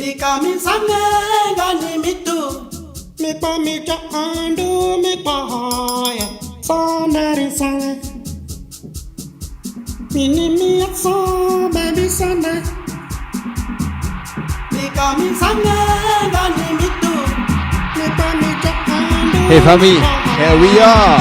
Kami sanega ni mitu mi pa mi cha andu mi pa ya sonari sana mini mi so baby sana Kami sanega ni mitu mi pa mi cha andu. Hey family, here we are.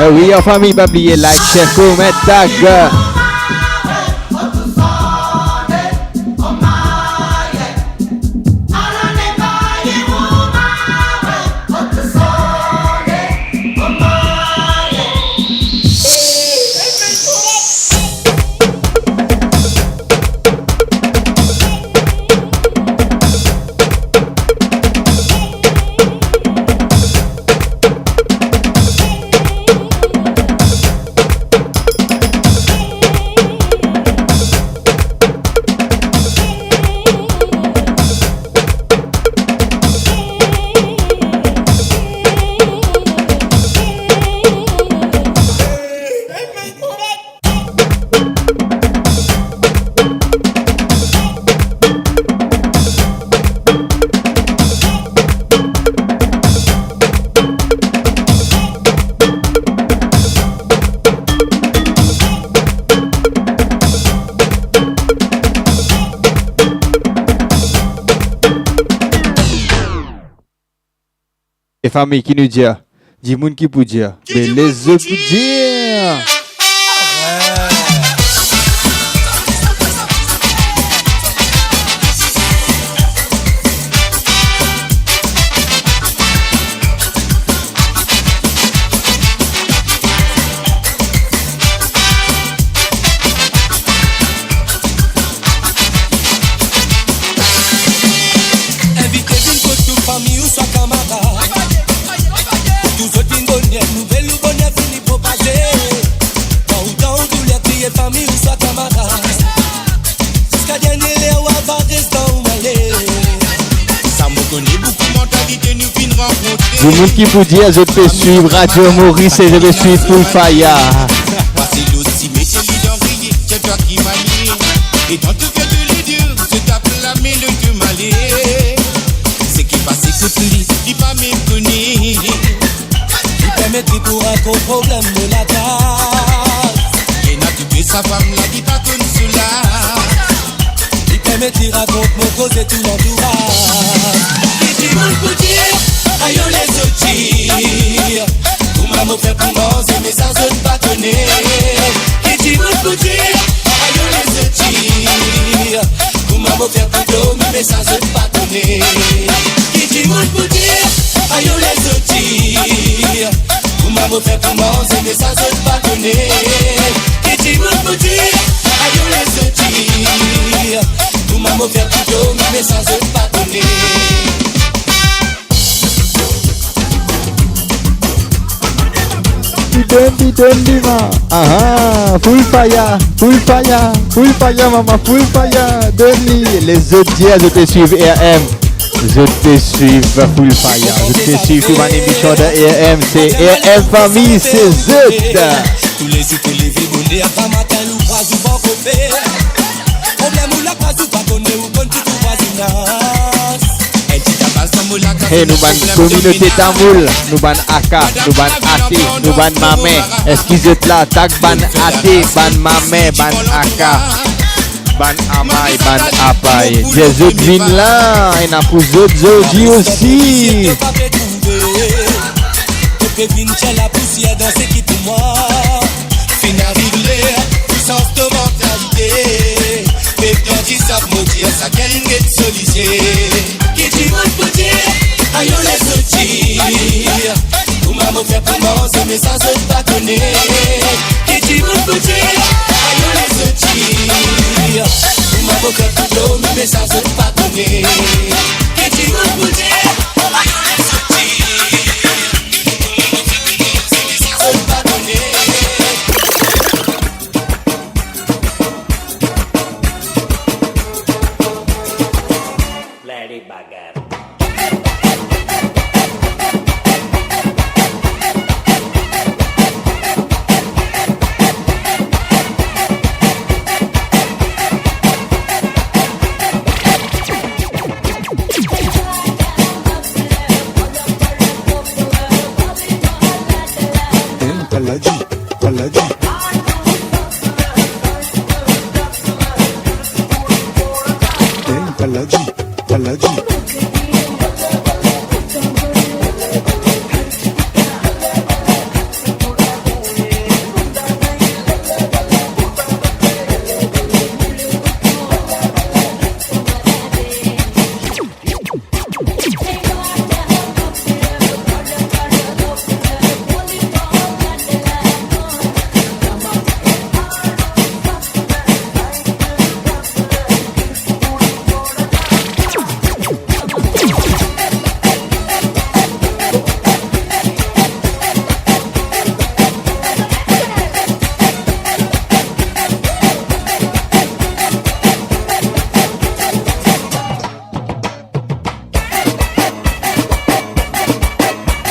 We are famille, pas oublier like, share, comment, tag. Et famille qui nous dit, dis moun qui peut dire, mais les autres pour dire. Du monde qui vous dit, je peux suivre Radio Maurice et je vais suivre Full Fire. C'est l'aussi métier d'envoyer, c'est toi qui m'as lié. Et dans tout cœur de l'idiot, je tape la mélodie de Malé. C'est qui passe que lui, il pas même connu. Il permettrait pour un problème de la case. Il n'a tout sa femme, la dit pas comme cela. Il permettrait raconte mon cause et tout l'entourage. Et du monde pour dire. Aïe les outils, tout m'a fait pour manger, mais ça se pas donner. Qui dit vous pour dire, aïe les outils, tout m'a fait pour dormir, mais ça se pas donner. Qui dit vous pour dire, aïe les outils, tout m'a fait pour manger, mais ça se pas donner. Qui dit vous pour dire, aïe les outils, tout m'a fait pour dormir, mais ça se pas donner. Dundee ma. Ah, full fire, maman, full fire. Dundee, les autres dieux, je te suivre RM. Je te suivre full fire. Je te suivre sur ma émission de RM. C'est RM famille, c'est Z. Tous les jours, tous les vies, à pas matin, nous pas du bon côté. Problème ou la pas du pas donné ou bon tout voisinage. Hey, nous ban communauté tamoul, nous ban aka, nous ban ate, nous ban mamé. Est-ce qu'ils êtes là? Tag ban ate, ban mamé, ban aka, ban amay, ban apay. Des autres viennent là, et n'a pour autres jodi aussi. La poussière dans ce qui pour moi. Fin à régler, puissance de mentalité. Mais quand ils savent me dire, ça gagne une solution. Comment faire pour m'avancer mais ça se pas connaître. Qui dit vous côté, aïe la se tire. Comment faire pour l'eau mais ça se pas connaître. Qui dit vous côté, aïe la se tire. Ça se pas connaître. Lady Baguette.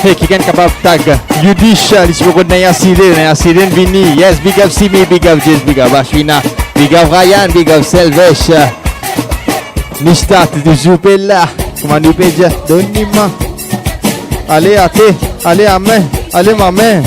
Hey, kikan kapab tag Yudish, lisbukod na Yasirin Vini. Yes, big up Simi, big up Jez, big up Ashwina, big up Ryan, big up Selvesh, Nishtat, Zupella, Kumanu Peja, Donima. Allez, ate, allez, amen, allez, maman.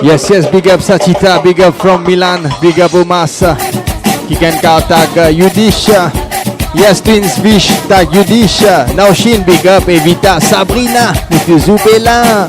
Yes, yes, big up Sachita, big up from Milan, big up Umasa. Kikan ka tag Yudish. Yes, Twins Fish tag Yudish. Naushin, big up Evita, Sabrina, Mr. Zupela.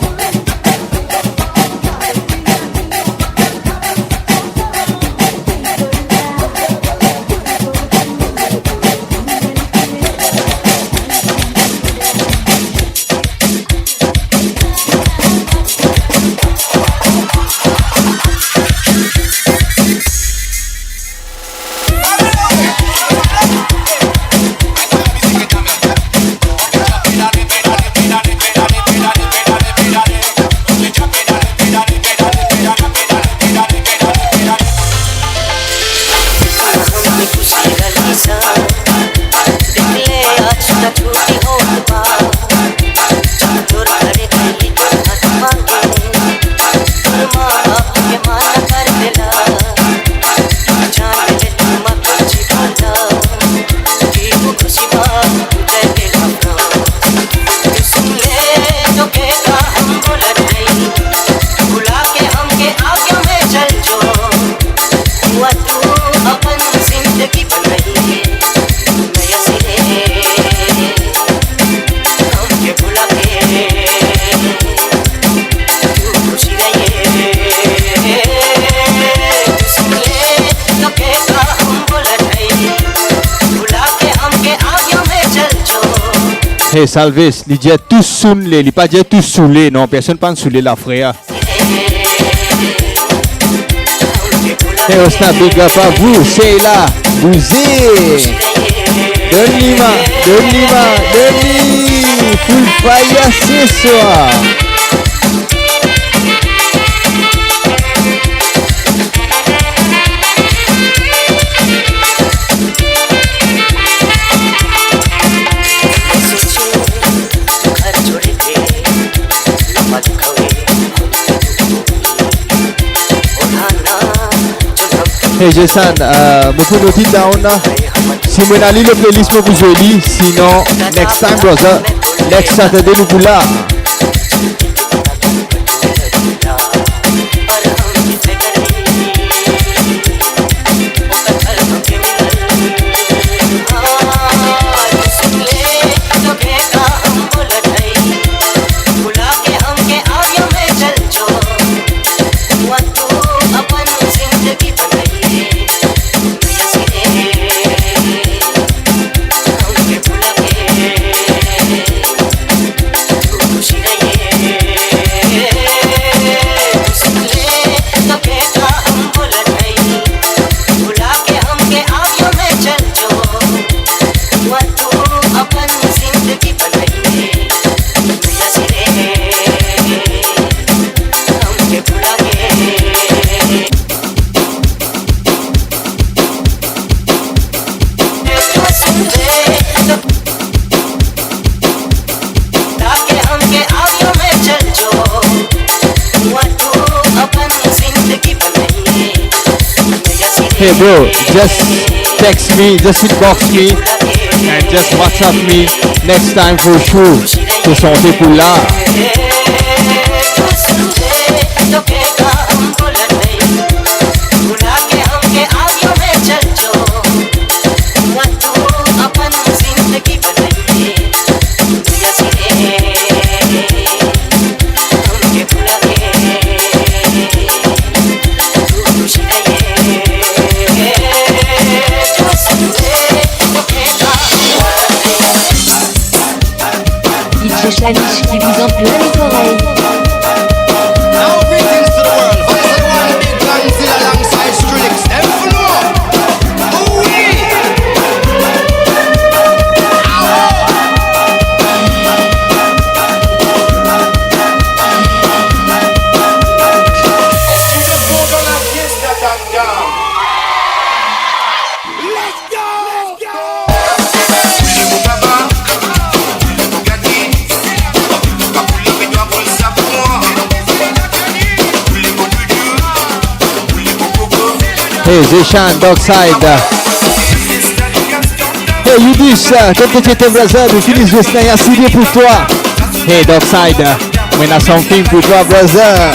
Hey Salvis, il dit tous saoulé, il pas dit tous saoulé, non, personne pas saoulé la frère. Hey Osna, big up à vous, c'est là, Bouzé, Donima, full fire ce soir. Hey Jason, moi pour noter down là. Si moi n'allez le playlist moi vous joli, sinon next time brother, next Saturday nous pour là. Hey bro, just text me, just inbox me, and just WhatsApp me next time for sure. To santé pour là. DJ Chalice qui vous en plein les oreilles. Now greetings to the world. Voice of one big Godzilla alongside Skrillex. Them for no. Ooh-wee. Hey Zeshan, Dogside. Hey Yudis, comme tu étais brother, nous finissons le snack à CD pour toi. Hey Dogside, on a something pour toi brother.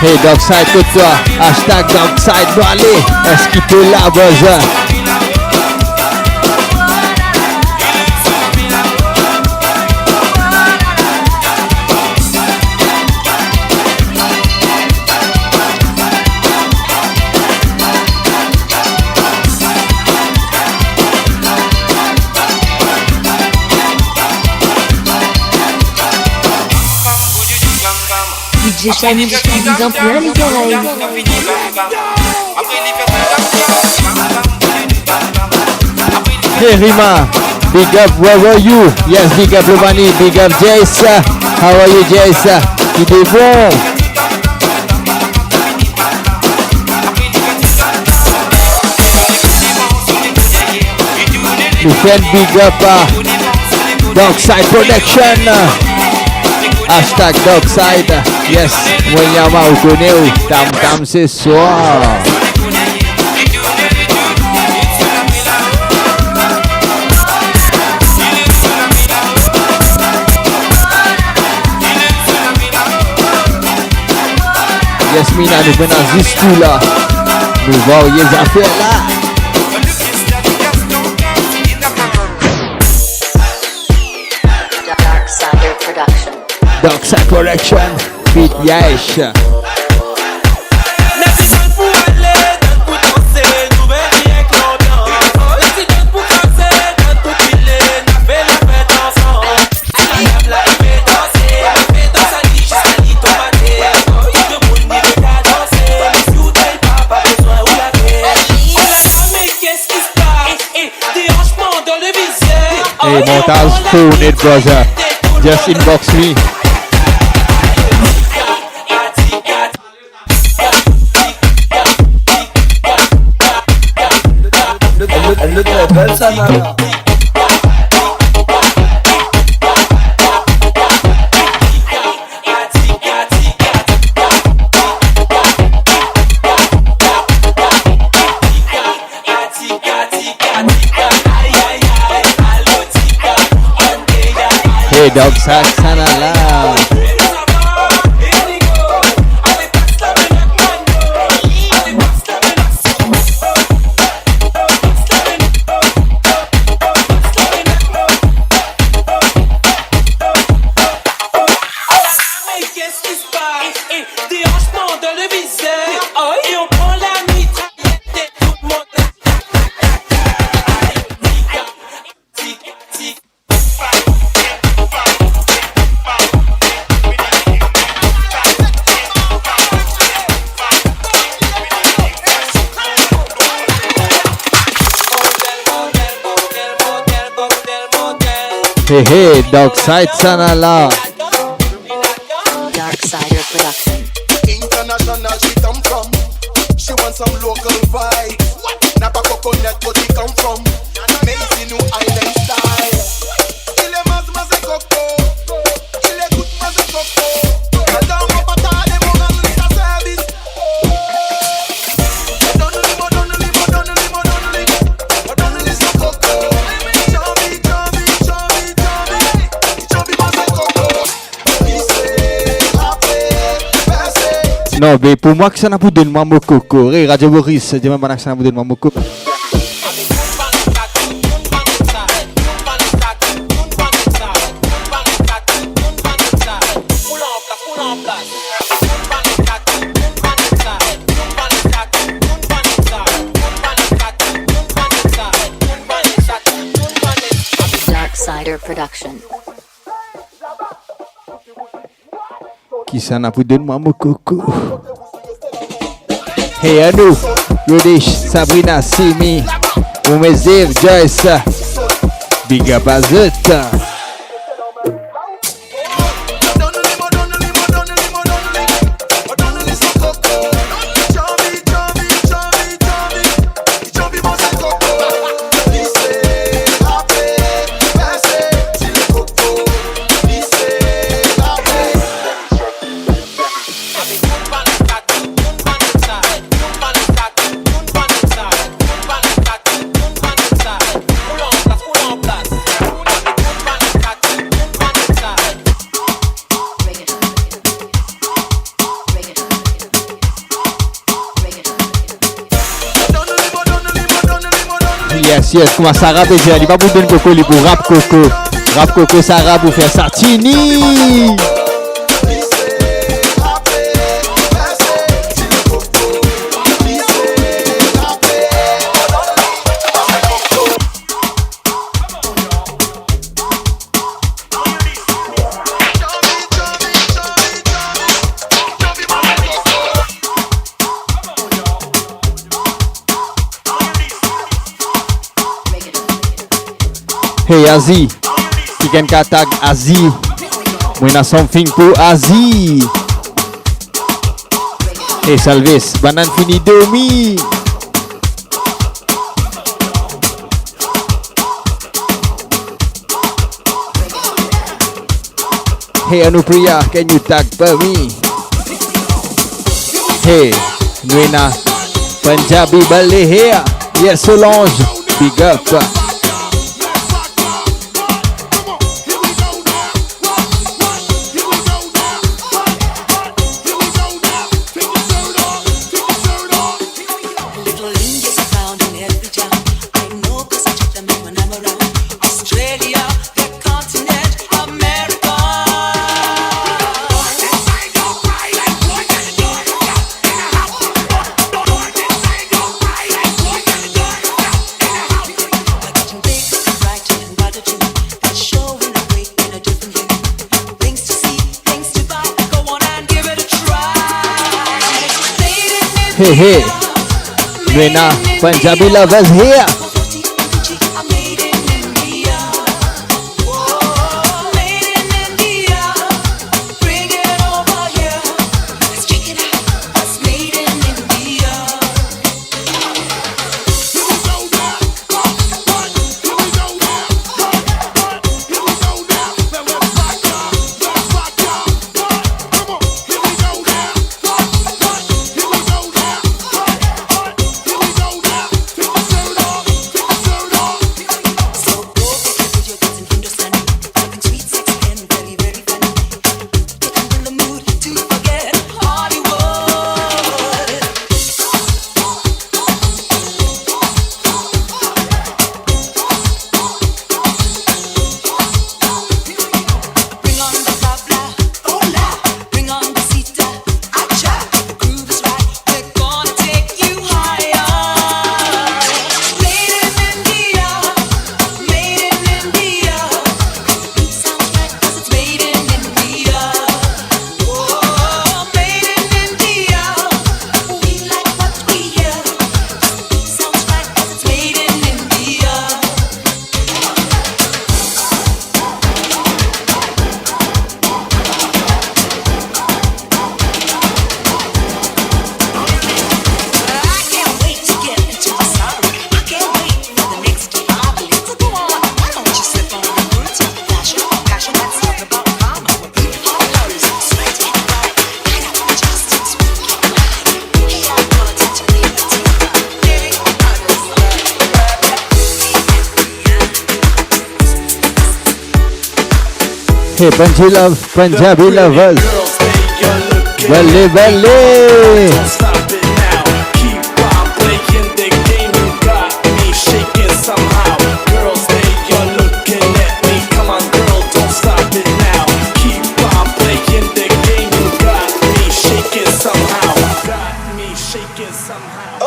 Hey Dogside pour toi, hashtag Dogside doit aller, est-ce qu'il peut là brother? DJ Chalice qui vous en plein les oreilles. Hey Rima, big up, where were you? Yes, big up Lovani, big up Jace. How are you Jace? Il est bon. Nous faisons big up Dogside Production. Hashtag Dogside. Yes, moi Yama ou connaît ou tam tam ce soir. Mina, nous venons juste tout là. Nous voyons les affaires là. Darksider Production. Darkside Collection, Fit Yesh. Hey, montage phone it, brother. Just inbox me. Elle le très belle, sa nana. Hey, Darkside Sanala. Hey, hey, Darkside Sanala. Darksider Production. International she come from. She want some local vibe. Napa coconut what she come from. Amazing New Island style. Il est mas et coco. Il est good mas et coco. Madame mon patate et mon ami sa service. Donne-lui son coco. Chubby, chubby, chubby, chubby. Chubby mas et coco. Non, mais pour moi, que ça n'a pas de moi, mon coco. Hey, Radio Boris, dis-moi que ça n'a pas de moi, mon coco. Darksider Production. Qui ça n'a pas de moi, mon coco. Hey, Anou, Yodish, Sabrina, Simi, Oumeziv, Joyce, Big Up Azut. Yes, comment ça rappe déjà, il va vous donner coco, il pour rap coco. Rap coco, ça rappe pour faire Sartini. Hey Azi, qui can tag Azi. Moi na something pour Azi. Hey Salvis, banan fini domi. Hey Anupriya, can you tag for me? Hey, nous na Punjabi Ballet here. Yes Solange, big up. Hey, hey. Rena, Punjabi lovers here. Hey, Punjabi lovers. Belly, belly. Don't stop it now. Keep on playing the game. You got me shaking somehow. Girls, they are looking at me. Come on, girl, don't stop it now. Keep on playing the game. You got me shaking somehow. Got me shaking somehow.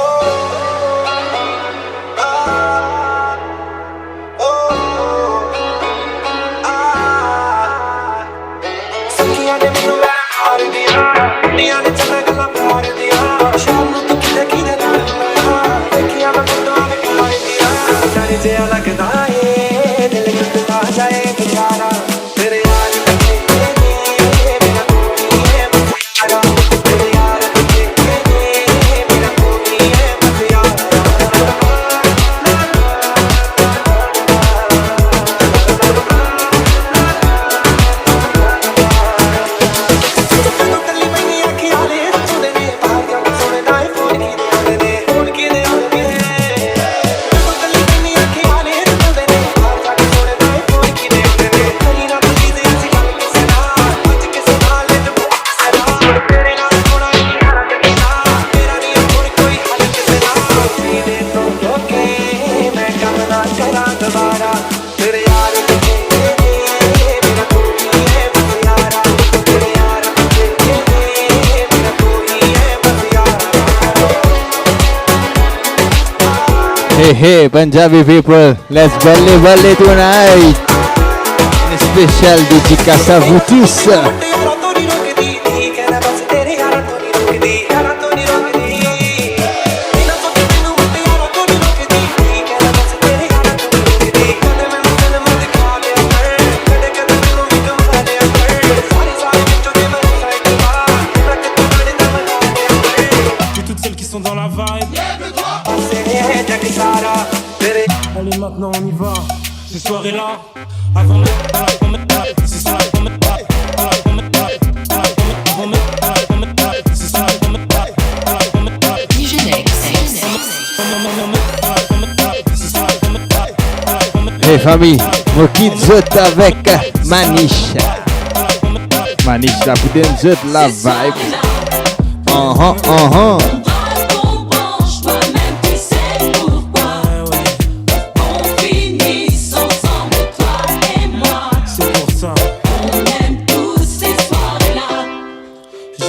Hey, hey, Punjabi people, let's belly belly tonight. Special dédicace à vous tous. Puis toutes celles qui sont dans la vibe. Allez, maintenant on y va. Ces soirées-là, avant de c'est sur la Hey famille, mon kid zot avec Manish. Manish la poudre zot la vibe.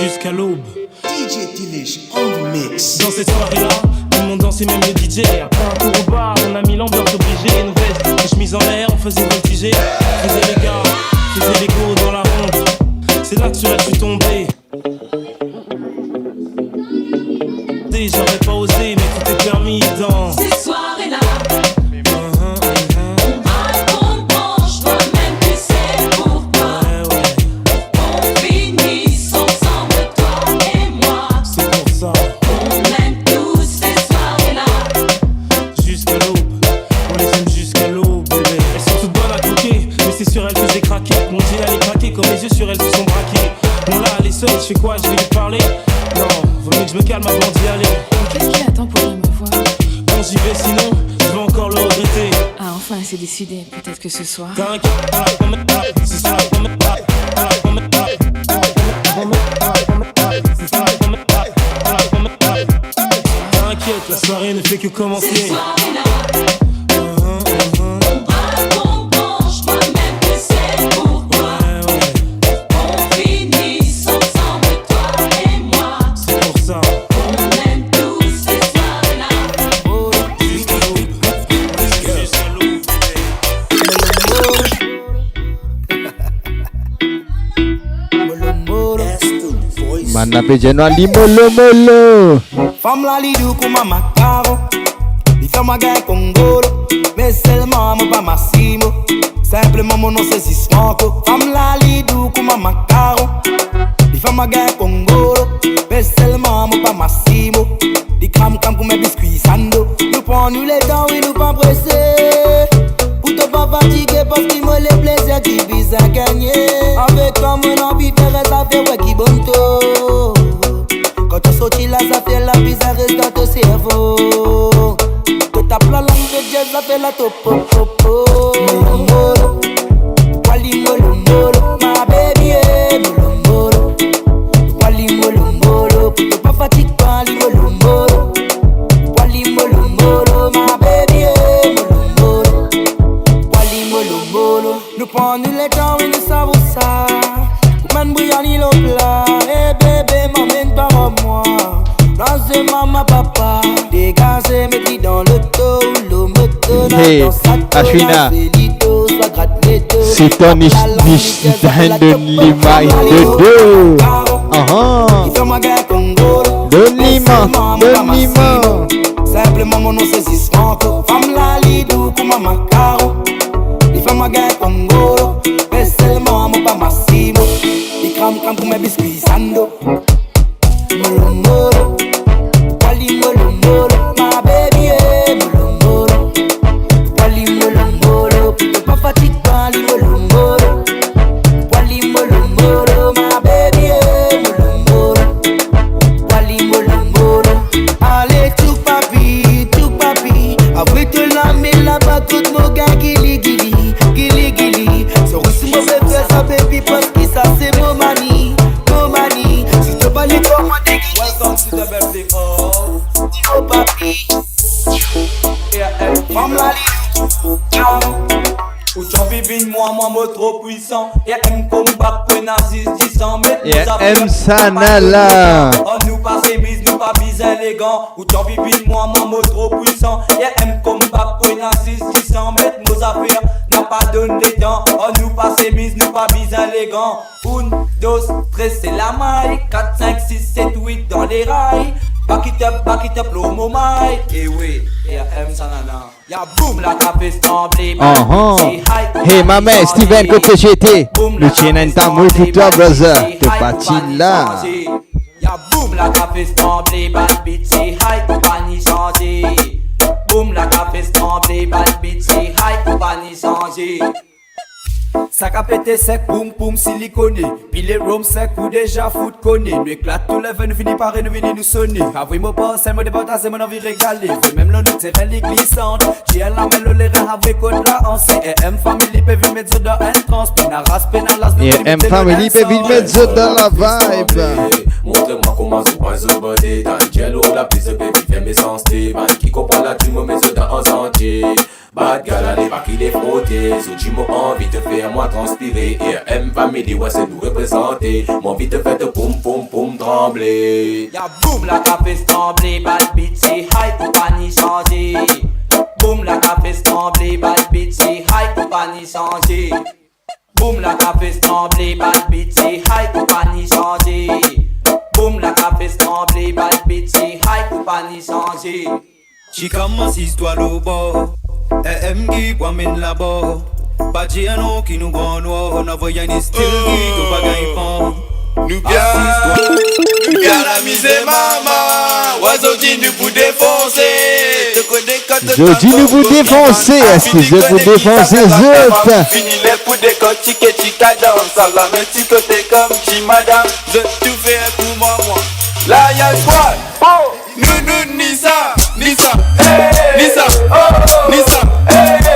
Jusqu'à l'aube. DJ Dilish on the mix. Dans cette soirée-là, tout le monde dansait, même le DJ. Après un tour au bar, on a mis l'ambiance obligée. Une veste, les chemises en l'air, on faisait voltiger. Faisait les gars, faisait les go dans la ronde. C'est là que tu l'as pu tomber. tenter, j'aurais pas osé, mais tout est permis dans Cette soirée-là, on raconte branche, toi-même tu sais pourquoi. On finisse ensemble, toi et moi. C'est pour ça. On aime tous ces soirées-là. Jusqu'à l'aube, on les aime jusqu'à l'aube, bébé. Elles sont toutes bonnes à coquer, mais c'est sur elles que j'ai craqué. Mon jean elle est craqué, comme mes yeux sur elles se sont braqués. Bon là, elle est seule, je fais quoi, je vais lui parler? Non, vaut mieux que je me calme avant d'y aller. Qu'est-ce qui attend pour venir me voir? Bon, j'y vais, sinon, je vais encore le regretter. Ah, enfin, c'est décidé. Peut-être que ce soir. T'inquiète, c'est ça, t'inquiète, la soirée ne fait que commencer. Cette soirée-là, on raconte branche, toi-même tu sais pourquoi. On finisse ensemble, toi et moi. C'est pour ça. On aime tous ces soirées-là. Jusqu'à l'aube, Man ape jeno ali molo molo. Femme la lidou comme ma macaro. Il fait ma gueule congolo. Mais seulement mon pas massimo. Simplement mon nom c'est Sismanko. Femme la lidou comme ma macaro. Il fait ma gueule congolo. Mais seulement mon pas massimo. Di cram cram comme mes biscuits sando. Nous prenons les temps et nous pas pressés. Pour te pas fatiguer parce qu'il me les plaisirs qui visent à gagner. Avec comme un envie faire ça fait ouais qui bon tôt. Quand tu sortis là ça fait la bizarre reste dans ton cerveau. Que ta la langue de jazz ça fait la topo popo. Molo molo, wali molo molo, ma baby molo molo. Wali molo molo, pour te pas fatiguer wali molo molo. Wali molo molo, ma baby molo molo. Wali molo molo, nous prenons le temps et nous savons ça. Man bouillani le plat, eh bébé m'emmène par moi. Dans maman papa, dégagez mes pieds dans le dos, le moto Hey, dans sa Ashwina. ça gratte les dos. C'est ton niche de lima de deux. Il fait ma gueule congolo. De lima. Simplement mon nom c'est Sismanko. Femme la lidou comme ma macaro. Il fait ma gueule congolo. Mais seulement mon pas massimo. Il crame crame pour mes biscuits sando. Molo molo, wali molo molo, ma baby molo molo. Wali molo molo, pour te pas fatiguer wali molo molo. Wali molo molo, ma baby molo molo. Wali molo molo. Allez tout papi, après te la mets là-bas tout mon gars gili gili. C'est aussi mauvais faire ça baby parce que ça c'est mon mani. Si tu pas les commander, welcome to the birthday of Tio Papi. Femme la ou tu bibine moi trop puissant. Et M combat pour nazis 10 ans. Et M Sanala. Oh nous pas mise, nous pas bis élégant. Ou tu bibine moi trop puissant. Et M combat pour nazis 10 ans. Mettre nos affaires, n'a pas donné les temps. Oh nous pas mise, nous pas bis élégant. 1, 2, 3 c'est la maille. 4, 5, 6, 7, 8 dans les rails. Back it up, l'homo maille. Et oui, et M Sanala. Y'a boum la café tremblé. Hey maman, Steven côté GT. Le tien est un mot pour toi brother. Te pas-il là? Y'a boum la café tremblé. Bad beat c'est high, faut pas ni changer. Boum la café tremblé. Bad beat c'est high, faut pas ni changer. Sac à péter sec, boum boum siliconé. Puis les rooms sec ou déjà foot conné. Nous éclate tout le vin, nous finit par rénover, nous sonner. Avouez mon boss, elle me débat, c'est mon envie régalée. Même le note, c'est elle glissante. J'ai elle la mêle les reins avec contre la hanse. Et M family peut vivre mettre dans un trans. Pénaras, pénalas, Et M family peut vivre mettre dans la vibe. Montre-moi comment se passe au body. Dans le jello, la piste de baby, fait mes sens. Man qui comprend la tume, mais c'est dans un sentier. Bad gal, allez, pas qu'il est frotté. So, tu m'as envie de faire moi transpirer. Et M family, ouais, c'est nous représenter. Mon envie de faire de poum poum poum trembler. Y'a boum la café tremblé. Bad beat c'est high, faut pas ni changer. Boum la café tremblé. Bad beat c'est high, faut pas ni changer. Boum la café tremblé. Bad beat c'est high, faut pas ni changer. Boum la café tremblé. Bad beat c'est high, faut pas licencié. She commence histoire au bord. M qui promène là-bas. Pas dire non qui nous grand noir. On a voyé un style qui nous pas gagner pas. Nous bien la misère maman. Oiseau dit nous pour défoncer. Je dis nous vous défoncer. Est-ce que je vous défoncer zut? Fini les pour décortiquer Chicadan. Salam et petit côté comme Chi madame. Je tout fais pour moi. Là y'a squad. Nous Nissa. Nissa. Nissa. Nissa.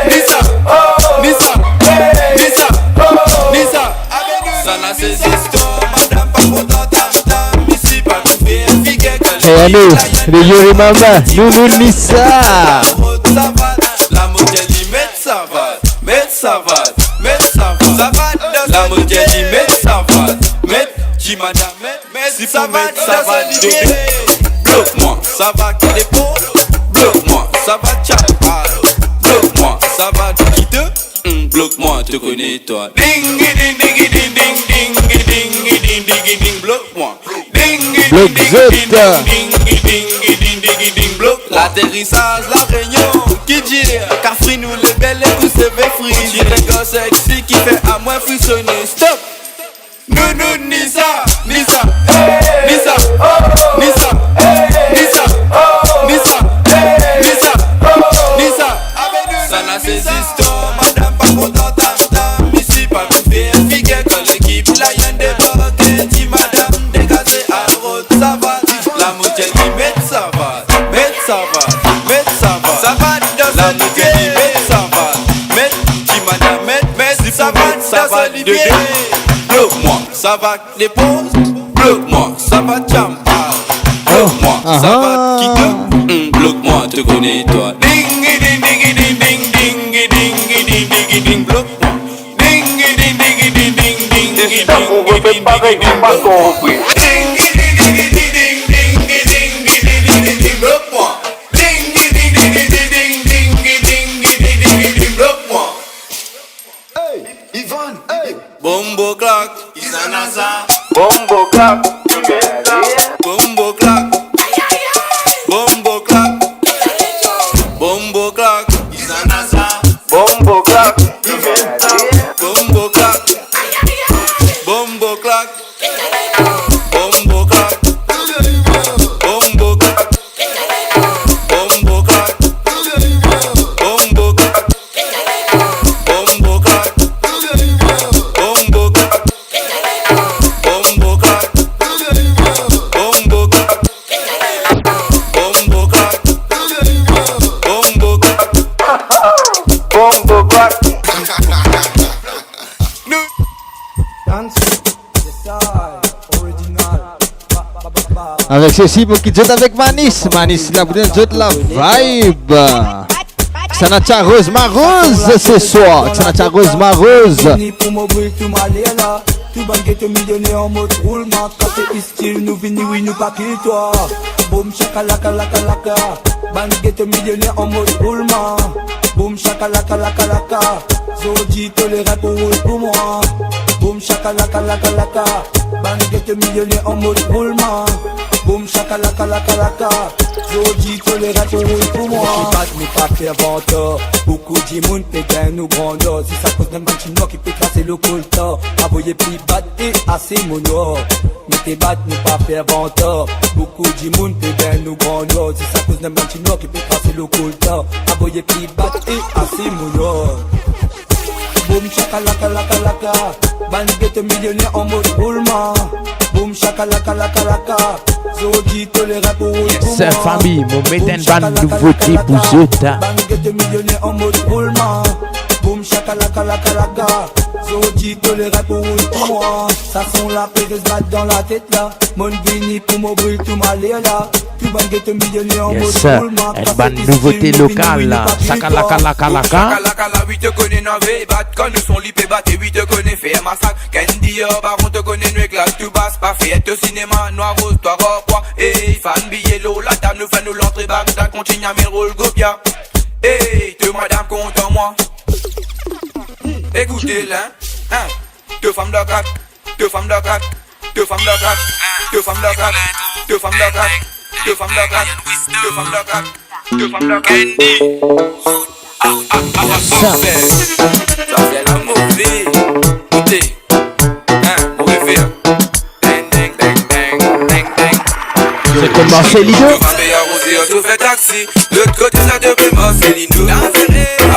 Nissa. Nissa. Nissa. Nissa. Ça n'a ses histoires. Madame pas contente. Ici pas de faire figuer que Hey Anu, do you remember? Nous Nissa. La moitié dit met savate, met savate, met savate. La moitié dit met savate, met qui madame, met savate, savate. Bloque-moi, savate l'épaule. Bloque-moi, savate chapal. Bloque-moi, savate qui te. Bloque-moi, te connais toi. Ding ding ding ding ding ding ding ding ding ding. Bloque-moi. Bloque zut. L'atterrissage, la réunion, qui dit Cafri nous les belles et tous ces free. J'ai des gars sexy qui fait à moi frissonner. Stop! Nous Nissa, Nissa, Nissa, Nissa, Nissa, Nissa, Nissa, Nissa. Ça n'a ses histoires, madame pas contente. Ici pas de faire figuer que l'équipe la y'en débarque. Dit madame dégagez à route, ça va. La moitié dit met ça va. Ça va dans la nuit, ça va, qui madame, ça va libérer. Bloque-moi, ça va les poses. Bloque-moi, ça va champa. Bloque-moi, ça va qui te. Bloque-moi, te connais toi. Ding ding ding ding ding ding ding ding ding ding. Bloque-moi. Ding ding ding ding ding ding ding. On refait pareil, tu m'as compris. Ding ding ding ding ding ding ding ding. Bloque-moi. Bombo clap, Izanaza. Bombo clap, Bombo clap, Bombo clap, Bombo clap, Izanaza. Bombo clap, Bombo clap, Bombo clap, Bombo clap, Bombo clap, Bombo clap, Bombo clap, Bombo clap. Avec ceci pour qui jette avec Manis. Manis là pour jette la vibe. Xanacha Rose ma rose ce soir. Xanacha Rose ma rose. Tu banquet millionnaire en mode roulement. Quand t'es style, nous vini, oui, nous pas kill toi. Boum, chakalaka, laka, laka. Banquet millionnaire en mode roulement. Boum, chakalaka, laka, laka. Zodi, toléré pour rouler pour moi. Boum, chakalaka, laka, laka. Banquet millionnaire en mode roulement. Boum, chakalaka, laka, laka. Zodi, toléré pour rouler pour moi. Qui bat, mais pas faire venteur. Beaucoup d'immunes, pétain, nous grandeur. Si ça cause d'un man chinois qui peut casser le colta. Avoyez plus bat et assez mono. Mais tes battes nous pas faire venteur. Beaucoup d'immunes, pétain, nous grandeur. Si ça cause d'un man chinois qui peut casser le colta. Avoyez plus bat et assez mono. Boum chakalaka laka laka. Banquet millionnaire en mode roulement. Boum chakalaka laka laka. Zodi toléré pour rouler pour moi. C'est famille, mon méden ban nouveauté pour Zota. Banquet millionnaire en mode roulement. Boum chakalaka laka laka. Zodi toléré pour rouler pour moi. Ça sent la paix de se battre dans la tête là. Mon vini pour mon brûle tout malé là. Tu banquet millionnaire en mode roulement. Elle ban nouveauté locale là. Chakalaka laka laka. Chakalaka la 8 te connaît navé bat. Quand nous sont lipés bat et 8 te connaît faire massacre. Candy baron te connaît nous éclate. Tu basses pas fait au cinéma. Noir rose toi roi. Et fan billet l'eau. La table nous fait nous l'entrée Bagdad. Continue à mes rôles gobia. Et te madame compte en moi. Écoutez-la, hein. Deux femmes de crack, deux femmes de crack, deux femmes de crack, deux femmes de crack, deux femmes de crack, deux femmes de crack, deux femmes de crack, deux femmes de crack. Candy. Ça fait la mauvais. Écoutez, mauvais faire. Ding, ding, ding, ding, ding, ding. C'est comme Marcelino. Tu fais taxi, de l'autre côté ça devait Marcelino.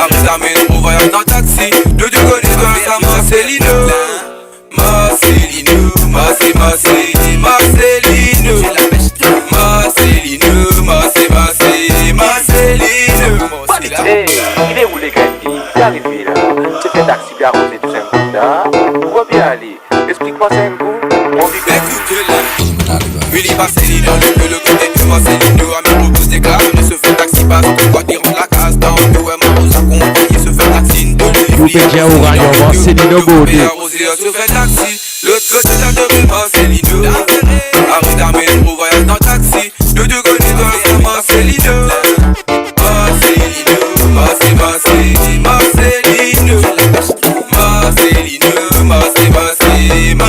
Après ça mène on voyage dans taxi. De deux côtés ça Marcelino. Marcelino, Marcelino, Marcelino, Marcelino, Marcelino. Hey, il est où les gars? T'es arrivé là. Tu fais taxi bien arrosé tout simplement. Où va bien aller? Explique-moi ça un coup. On vit bien. Willy Marcelino, le côté de Marcelino. Ami propose des carnes, se fait taxi passe. Quoi dire la case dans le ouais, Maros accompagné, se fait taxi. Vous pétiez au rayon, Marcelino Gaudi. Se fait taxi, l'autre côté ça devait Marcelino. Arrête d'amener au voyage dans taxi. De deux côtés ça Marcelino. Marcelino, Marcelino, Marcelino, Marcelino, Marcelino,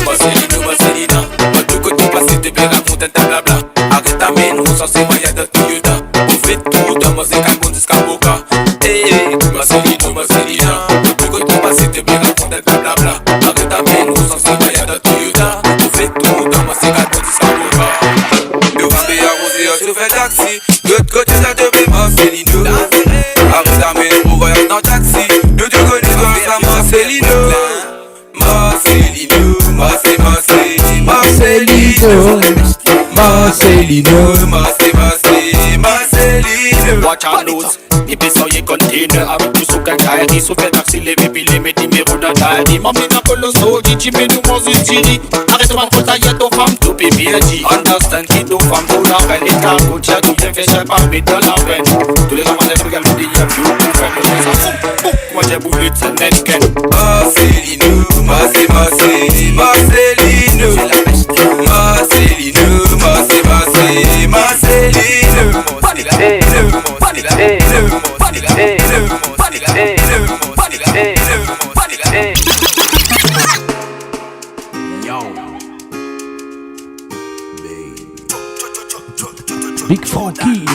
Marcelino, Marcelino. De deux côtés passé t'es bien raconté ta blabla. Arrête d'amener au sens c'est voyage dans Toyota. On fait tout dans ma c'est calme jusqu'à Boca. Hey, Marcelino, Marcelino. De deux côtés passé t'es bien raconté ta blabla. Arrête d'amener au sens c'est voyage dans Toyota. On fait tout dans ma c'est calme jusqu'à Boca. Le rappé arrosé se fait taxi. De l'autre côté ça devait Marcelino. Arrête d'amener au voyage dans taxi. De deux côtés ça Marcelino. Marcelino, Marcelino, Marcelino, Marcelino, Marcelino, Marcelino. Watch out those. Ni pesa ye container. Avec tout sous quelqu'un qui se fait taxi levé puis les met numéro dans ta vie. Mamie n'a pas le soji, tu mets nous mange une série. Arrête de m'en ta y'a ton femme, tout pipi et dit. Understand qui ton femme pour la peine. Et ta coach a tout bien fait, c'est pas mettre dans la peine. Tous les amants des regards me disent y'a plus tout fait. Moi j'ai boulé de cette Nelken. Marcelino, Marcelino, Marcelino, Marcelino, Marcelino, Marcelino, Marcelino. Hey, hey, hey, hey, hey, hey. Big Frankie.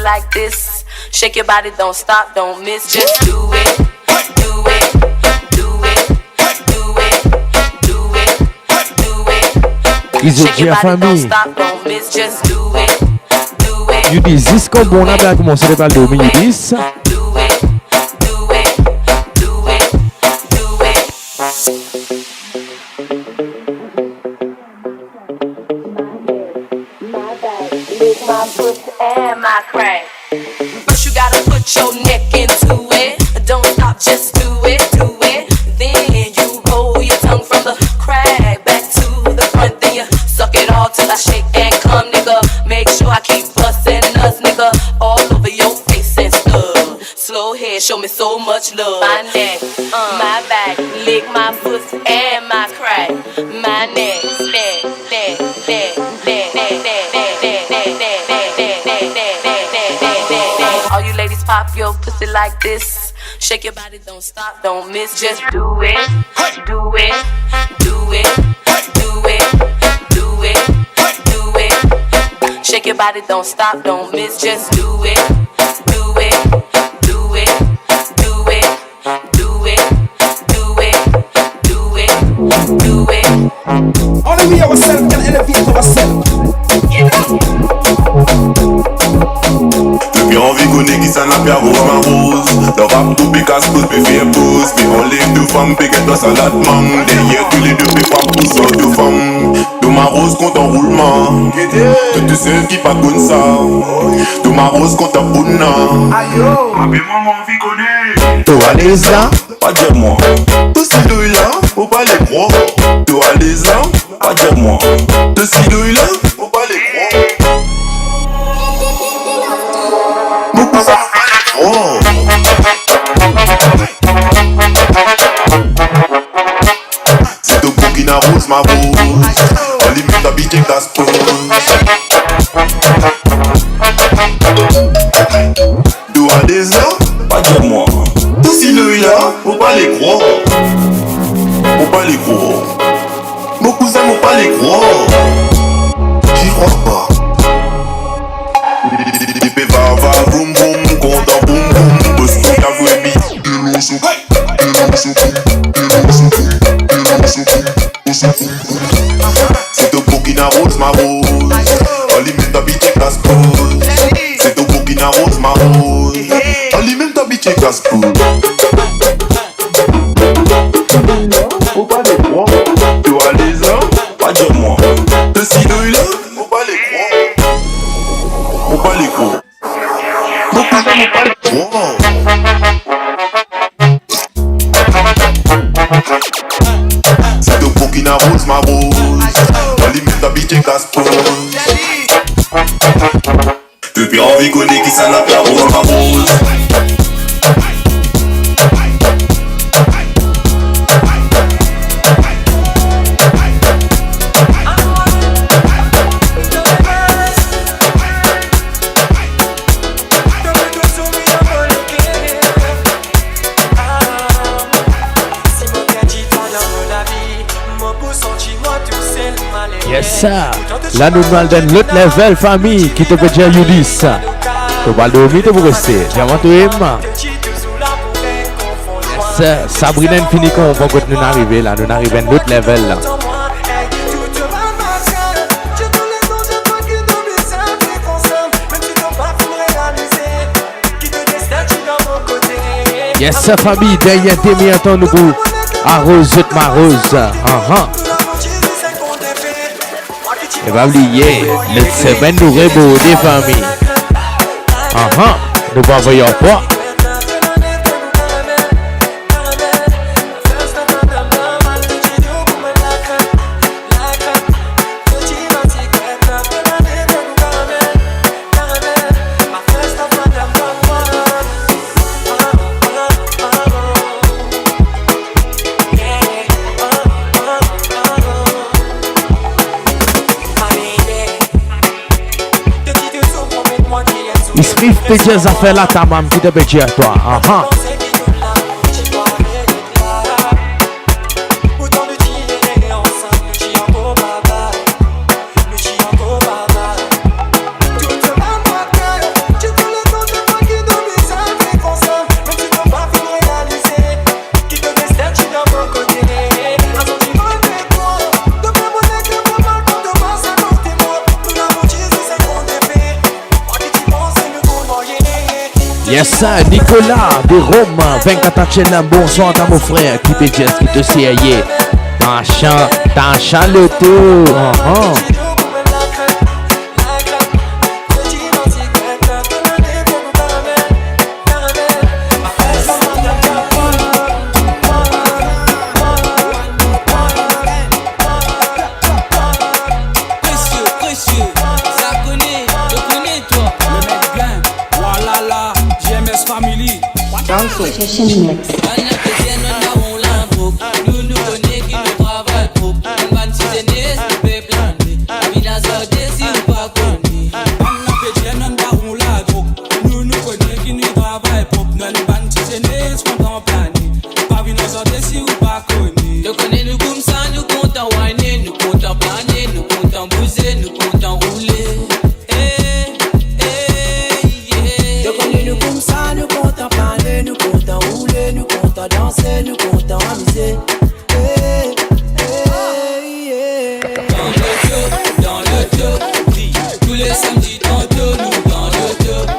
Like this, shake your body, don't stop, don't miss, just do it, do it, do it, do it, do it, do it. Shake your body, don't stop, don't miss, just do it, do it. You dis Zisco bon a bien commencé le baldo, mais you dis. Do it, do it, do it, do it. My bag, lick my pussy and my crack. First you gotta put your neck into it. Don't stop, just do it, do it. Then you roll your tongue from the crack back to the front. Then you suck it all till I shake and come, nigga. Make sure I keep bustin' nuts, nigga, all over your face and stuff. Slow head, show me so much love. My neck, my back, lick my pussy and All you ladies pop your pussy like this. Shake your body, don't stop, don't miss. Just do it, do it, do it, do it, do it, do it. Shake your body, don't stop, don't miss. Just do it, do it, do it, do it, do it, do it, do it, do it. Only we ourselves can elevate ourselves. Depuis envie connaît qui s'en a bien rose ma rose. Le rap tout picasse pousse me fait pousse. Mais on lève deux femmes péquettes dans salade mangue. Derrière tous les deux pépas poussent en deux femmes. Tout ma rose compte en roulement. Toutes celles qui pas comme ça. Tout ma rose compte en bouna. Appelle-moi mon envie connaît. Toi les là, pas dire moi. Tous ces deux là, faut pas les croire. Toi les là, pas dire moi. Tous ces deux là, faut pas les croire. Beaucoup ça oh. C'est au Burkina Rose ma rose. On limite habité Gaspard. Doua des ans, pas dire moi. Tous ces deux là, faut pas les croire. Faut pas les croire. Beaucoup ça, faut pas les croire. J'y crois pas. Va boum boum, content boum boum. Boss tout a joué bi. C'est au Burkina Rose ma rose. On limite habité Gaspard. C'est au Burkina Rose ma rose. On limite habité Gaspard. Faut pas les croire. Toi les ans, pas dire moi. De si deux là, faut pas les croire. Faut pas les croire. C'est au Burkina Rose ma rose. On limite habité Gaspard. Depuis envie connaît qui s'en a bien rose ma rose. Yes sir. Là nous allons dans l'autre level famille qui te peut dire you this. Tu vas dormir tu peux rester. J'aimerais toi aimer. Yes sir. Sabrina fini quand on va nous arriver là. Nous arrivons dans l'autre level là. Yes sir famille. Derrière tes miens ton nous arrose ma rose. Et va oublier, le 7 nous rebout des familles. Nous ne voyons pas. Smith Pages a fait la tamam qui te peut dire toi. Yes sir, Nicolas de Rome, 24 chaînes, bonsoir à mon frère qui te dit qui te sied. T'en chant le tour. Session Mix. dans le Jockey. Tous les samedis tantôt nous dans le Jockey.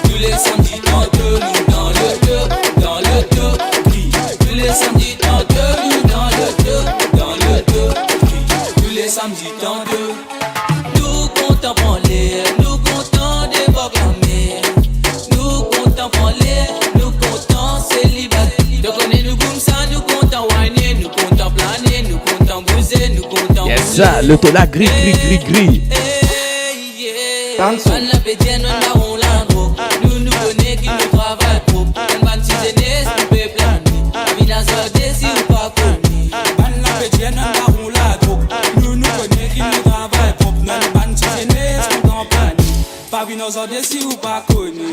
Tous les samedis tantôt nous dans le Jockey. Tous les samedis tantôt nous dans le Jockey. Tous les samedis tantôt. Nous comptons pour l'air, nous comptons débarquer. Nous comptons pour l'air, nous comptons célibataire. Donc on est nous comme ça, nous comptons whiner, nous comptons planer, nous comptons bouger, nous comptons. Yes, ça, le tola gris. Nous nous connaissons qui nous travaille pour. On va nous donner ce qu'on peut planer. La vie n'a pas de si ou pas connu. Ban la pétienne, on va rouler à trop. Nous nous connaissons qui nous travaille pour. Nous va nous donner ce qu'on peut planer. Pas vu nos ordres si ou pas connu.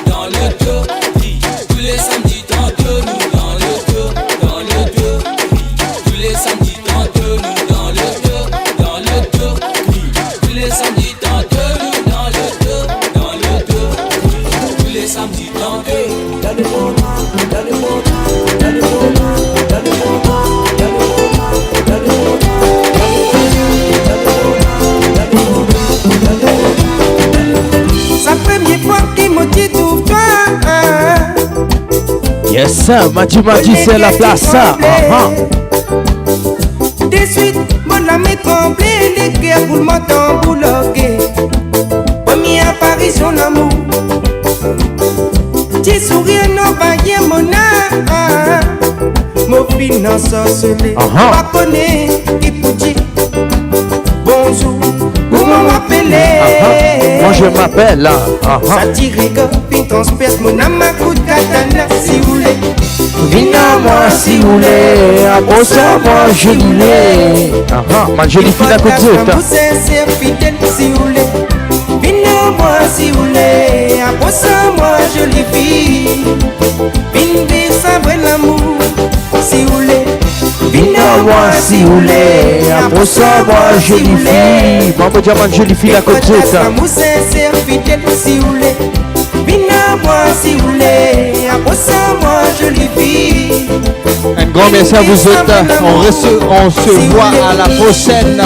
Dans le Jockey. Tous les samedis tantôt nous dans le Jockey. Tous les samedis tantôt nous dans le Jockey. Tous les samedis tantôt nous dans le Jockey. Tous les samedis tantôt. Sa première fois qu'il me dit tout toi. Yes, ça, Madi, c'est la place, ça. De suite, mon ami tremblé, les cœurs pour m'entendre bouloguer. Première apparition d'amour. Petit sourire, non, vaillé, mon âme. Mon finance ensorcelé. Pas connaître qui pour dire bonjour. Comment m'appeler? Moi je m'appelle là. Satirique, puis transperce mon âme à coup de katana si vous voulez. Viens à moi si vous voulez. Après ça, moi je l'ai. Ma jolie fille d'à côté. Vous sincère, fidèle si vous voulez. Viens à moi si vous voulez. Après ça, moi jolie fille. Viens savoir l'amour si vous voulez. Viens à moi si vous voulez. Après ça, moi jolie fille. Maman dit à ma jolie fille d'à côté. Vous sincère, fidèle si vous voulez. Viens à moi si vous voulez. Après ça, moi jolie fille. Un grand merci à vous autres. On se voit à la prochaine.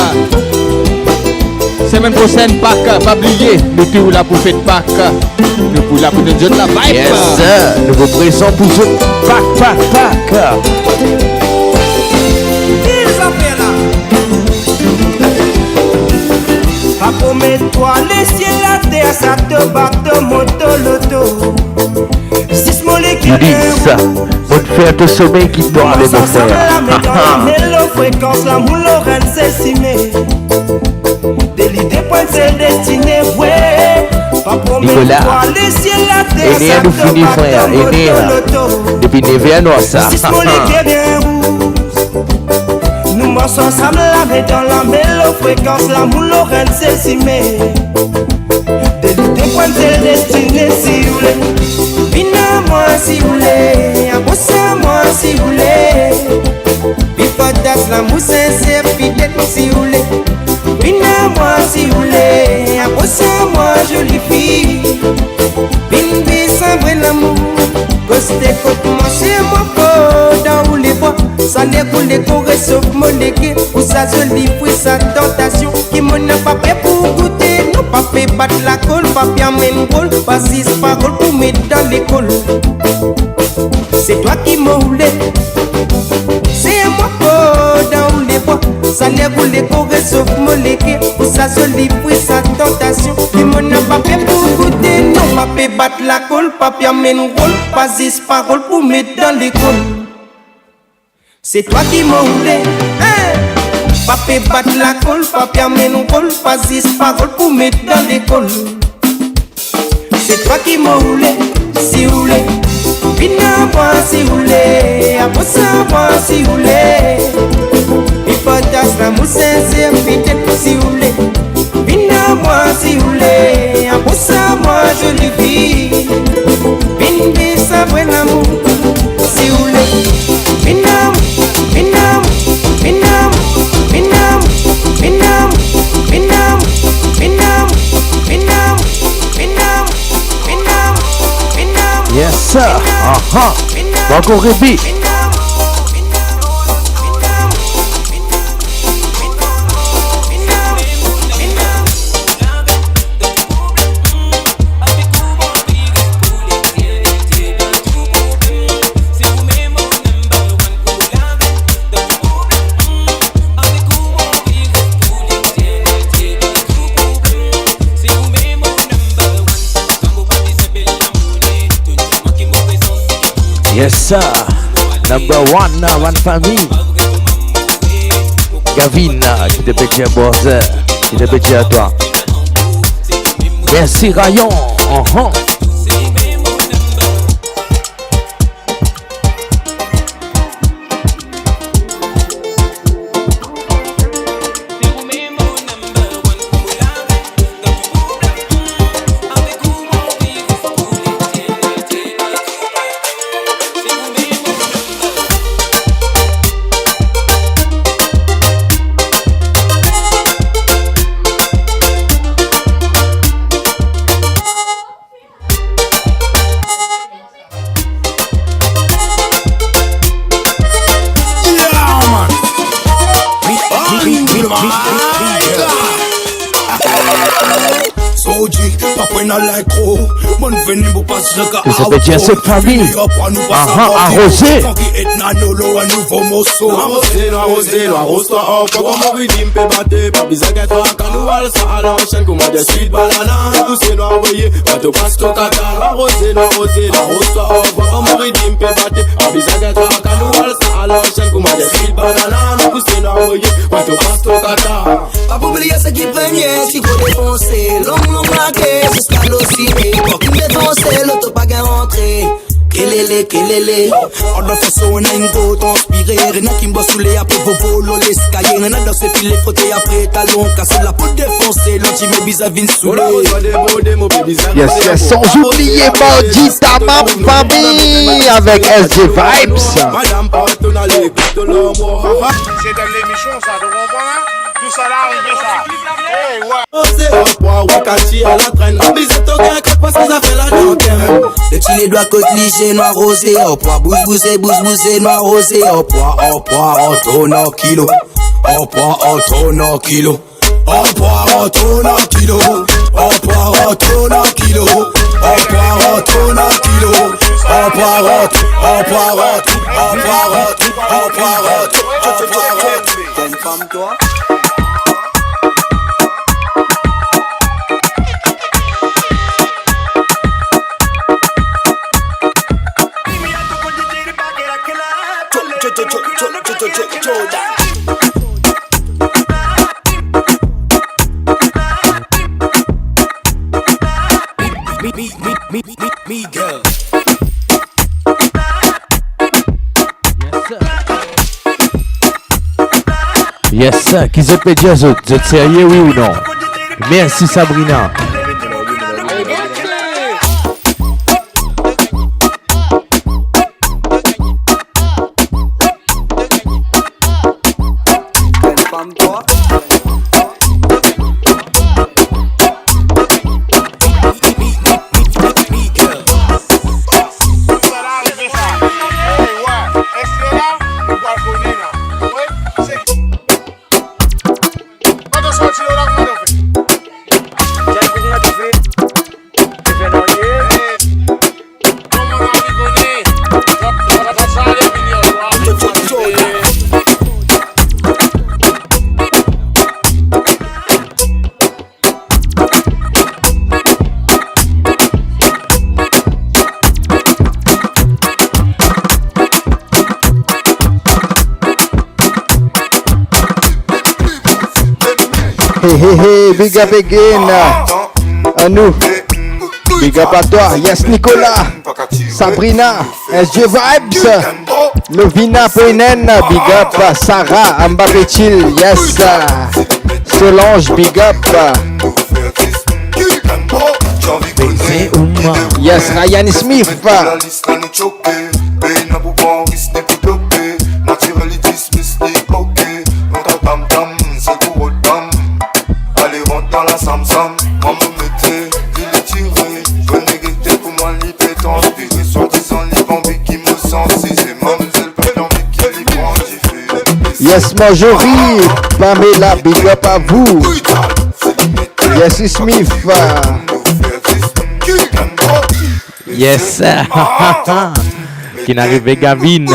Semaine prochaine, Pâques, pas oublier. Le tour là pour fête Pâques. Le pour la pour nous donner la vibe. Yes, nous vous présentons pour vous. Pâques. Pas promettre toi les ciels, la terre, ça te bat, te moto, l'auto. 6 molécules de ça. Bonne fête au sommeil qui doit les beaux frères. Hello, fréquence, la moule, Lorraine, c'est simé. Des l'idée, point, c'est destiné, ouais. Pas promettre toi les ciels, la terre, ça te bat, te moto, l'auto. Depuis 9 ans, ça. 6 molécules bien rouges. Nous marchons ensemble, la main dans la mélo, fréquence, la moule, Lorraine, c'est simé. Des points de destinée, si vous voulez. Viens à moi, si vous voulez. Approche à moi, si vous voulez. Bipotas, la mousse sincère, fidèle, si vous voulez. Viens à moi, si vous voulez. Approche à moi, jolie fille. Viens, sans vrai l'amour. Costé, côte, moi, chez moi, dans où les bois. Ça n'est pour les corées, sauf mon légué. Pour sa jolie puis sa tentation. Qui m'en a pas prêt pour goûter. Non, pas fait battre la colle, pas bien même rôle. Pas 6 paroles pour mettre dans l'école. C'est toi qui m'as roulé. C'est moi, dans où les bois. Ça n'est pour les corées, sauf mon légué. Pour sa jolie puis sa tentation. Qui m'en a pas prêt pour goûter. Non, pas fait battre la colle, pas bien même rôle. Pas 6 paroles pour mettre dans l'école. C'est toi qui m'as roulé, hein? Pas fait battre la colle, pas permettre non colle, pas 6 paroles pour mettre dans l'école. C'est toi qui m'as roulé, si vous voulez. Viens à moi si vous voulez, approche à moi si vous voulez. Il partage la mousse sincère, fidèle si vous voulez. Viens à moi si vous voulez, approche à moi jolie fille. Viens savoir l'amour, si vous voulez. Binam, binam, binam, binam, binam, binam, binam, binam, binam, binam, binam. Yes sir. Encore répit. Yes sir. Number one famille. Gavin, qui te pétille à Borzer, qui te pétille à toi. Merci Rayon. Que ça peut dire cette famille. Arrosé. Pas pour oublier ce qui prenait, si faut défoncer, long marqué, jusqu'à l'ossiner. Pour qu'il défonce, l'auto pas qu'à rentrer. Kelele. On a fait ça, on a une go, transpiré. Rien qui me bosse sous les après vos volos, les skyers. On a dansé, puis les frottés après, talons cassés. La peau défoncée, l'anti mes bisavines sous Yes, sans oublier Bandit à ma famille avec SG Vibes. C'est dans l'émission, ça, de comprendre? Tout ça là, arrivé ça. Hey, ouais. Le chili doit côte liché, noir rosé. Au poids, bousse boussé, noir rosé. Au poids, en tonne, en kilo. Au poids, en tonne, en kilo. Au poids, en tonne, en kilo. Au poids, en tonne, en kilo. Au poids, en tonne, en kilo. Au poids, t'es une femme, toi? Me, girl. Yes sir, qui se peut dire, vous êtes sérieux oui ou non? Merci Sabrina. Hey, big up again. À nous. Big up à toi. Yes, Nicolas. Sabrina. SG Vibes. Lovina Poinen. Big up. Sarah. Mbappé Chill. Yes. Solange. Big up. Yes, Ryan Smith. Yes, Marjorie, Pamela, big up à vous. Yes, Smith. Yes, qui n'arrive Gavin.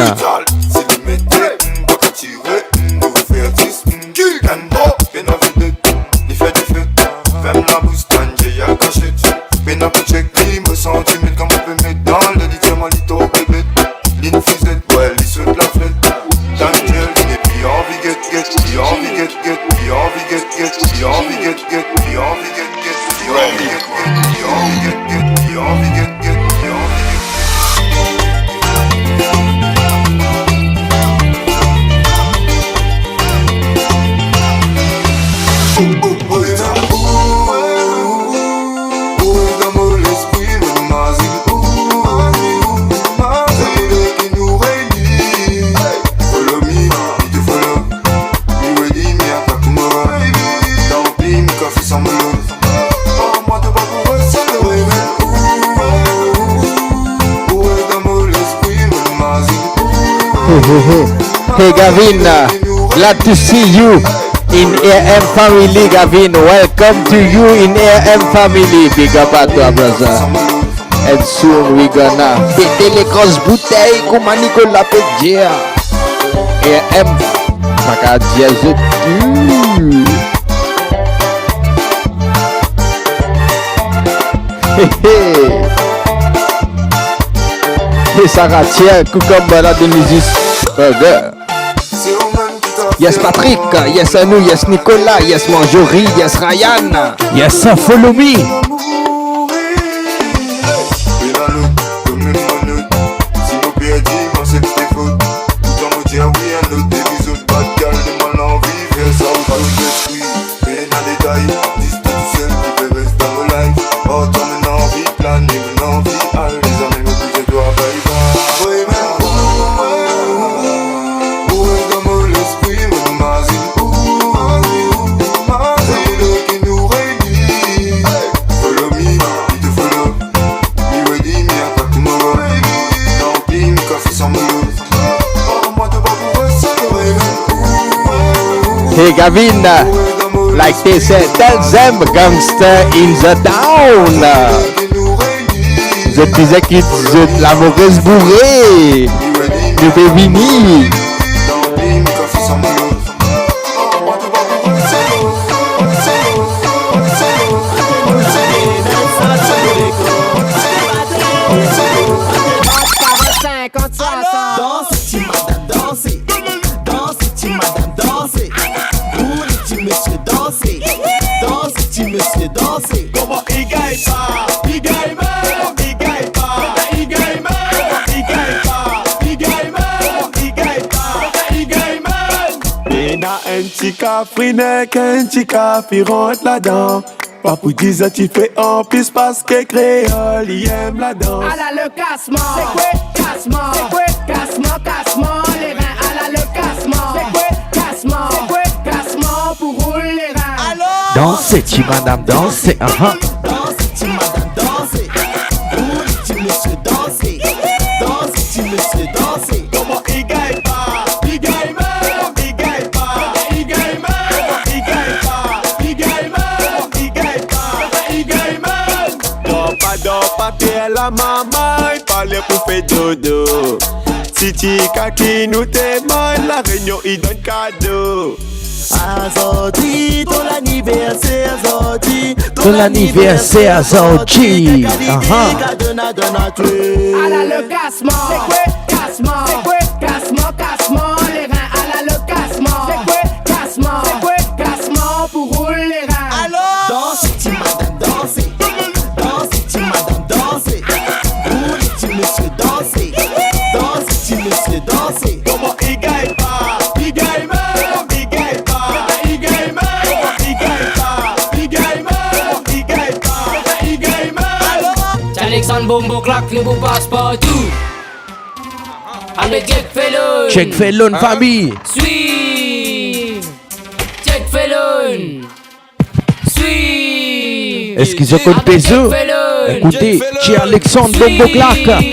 Hey Gavin, glad to see you in AM family. Gavin, welcome to you in AM family. Big up à toi, brother. And soon we gonna péter les grosses bouteilles comme Nicolas peut dire. AM, maka dire je tue. Et Sarah, tiens, coucou la Denise Burger. Yes Patrick, yes Anou, yes Nicolas, yes Marjorie, yes Ryan, yes Follow Me. Hey Gavin, like they said, tell them gangster in the town. Je disais que la mauvaise bourrée de Bévini. Frinek, un chica, puis rentre là-dedans. Papou disait tu fais en plus parce que créole, il aime la danse. À la le cassement, c'est quoi cassement? C'est quoi cassement, cassement, les reins. À la le cassement, c'est quoi cassement? C'est quoi cassement pour rouler les reins? Alors dansez, tu madame, dansez, Dansez, tu madame, dansez. Roule, tu monsieur, dansez. Dansez, tu monsieur, dansez. Comment il gagne pas? Il gagne même. La maman, il parlait pour faire dodo. Si tu kaki nous témoigne, la réunion il donne cadeau. Azoti, ton anniversaire Azoti. Ton anniversaire Azoti. À la le cassement. C'est quoi cassement? C'est quoi cassement, cassement, les reins. À la le cassement. C'est quoi cassement? C'est quoi cassement pour rouler les reins? Alors danse, tu madame, dansez. Danse, tu madame, dansez. Roule, tu monsieur, dansez. Danse, tu monsieur, dansez. Comment il gagne pas? Il gagne même. Il gagne pas. Il gagne même. Il gagne pas. Il gagne même. Il gagne pas. Il gagne même. Alexandre Bombo Claque, nous vous passe partout. Avec Jack Felon. Check Felon famille. Suive. Jack Felon. Suive. Est-ce qu'ils ont code peso? Écoutez, chez Alexandre Bombo Claque.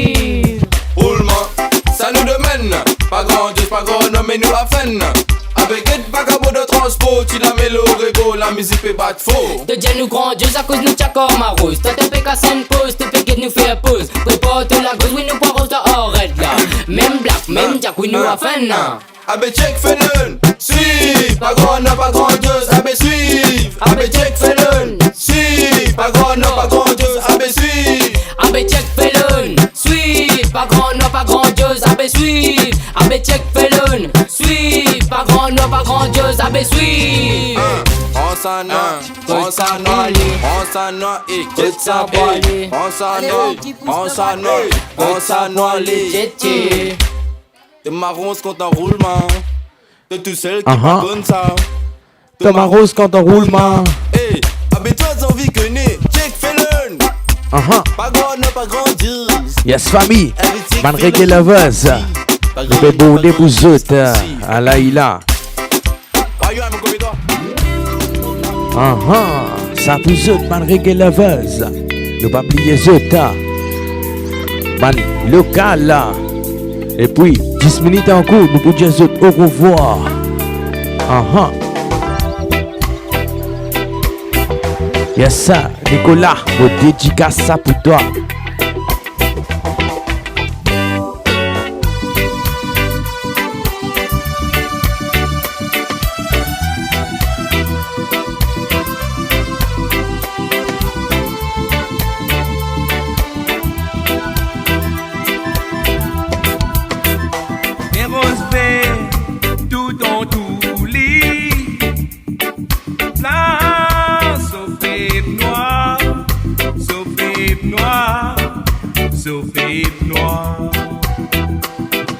Roulement, ça nous domine. Pas grand Dieu, pas grand homme, mais nous la peine. Avec un vagabond de transport, tu la mets le régo, la musique peut battre faux. De Dieu nous grandiose à cause nous tcha comme un rose. Toi t'es pécasse une pause, t'es péqué de nous faire pause. Prépare tout la gauche, oui nous poireaux ta arrête là. Même black, même jack, oui nous a fait là. Abbé check Felon, suive. Pas grand homme, pas grandiose, abbé suive. Abbé check Felon, suive. Pas grand homme, pas grandiose, abbé suive. Abbé check Felon, suive. Pas grand homme, pas grandiose, abbé suive. Abbé check Felon, suive. Pas grand homme, pas grandiose. grandiose à Bessuit. On s'en a, on s'en a, on s'en a, et que ça boit. On s'en a, on s'en a, on s'en a, les tétés. De marron quand on roulement. De tout seul qui pas comme ça. Thomas Rose quand on roulement. Hey, habite-toi envie que né, check Fellon. Pas grand, non pas grandir. Yes, famille. Man reggae lovers. Nous bébons des bouzoutes. À la ila. Ça bouzoute, man reggae lovers. Nous pas plier zota. Man local là. Et puis, 10 minutes en cours, nous pouvons dire au revoir. Yes, ça, Nicolas, vos dédicaces ça pour toi.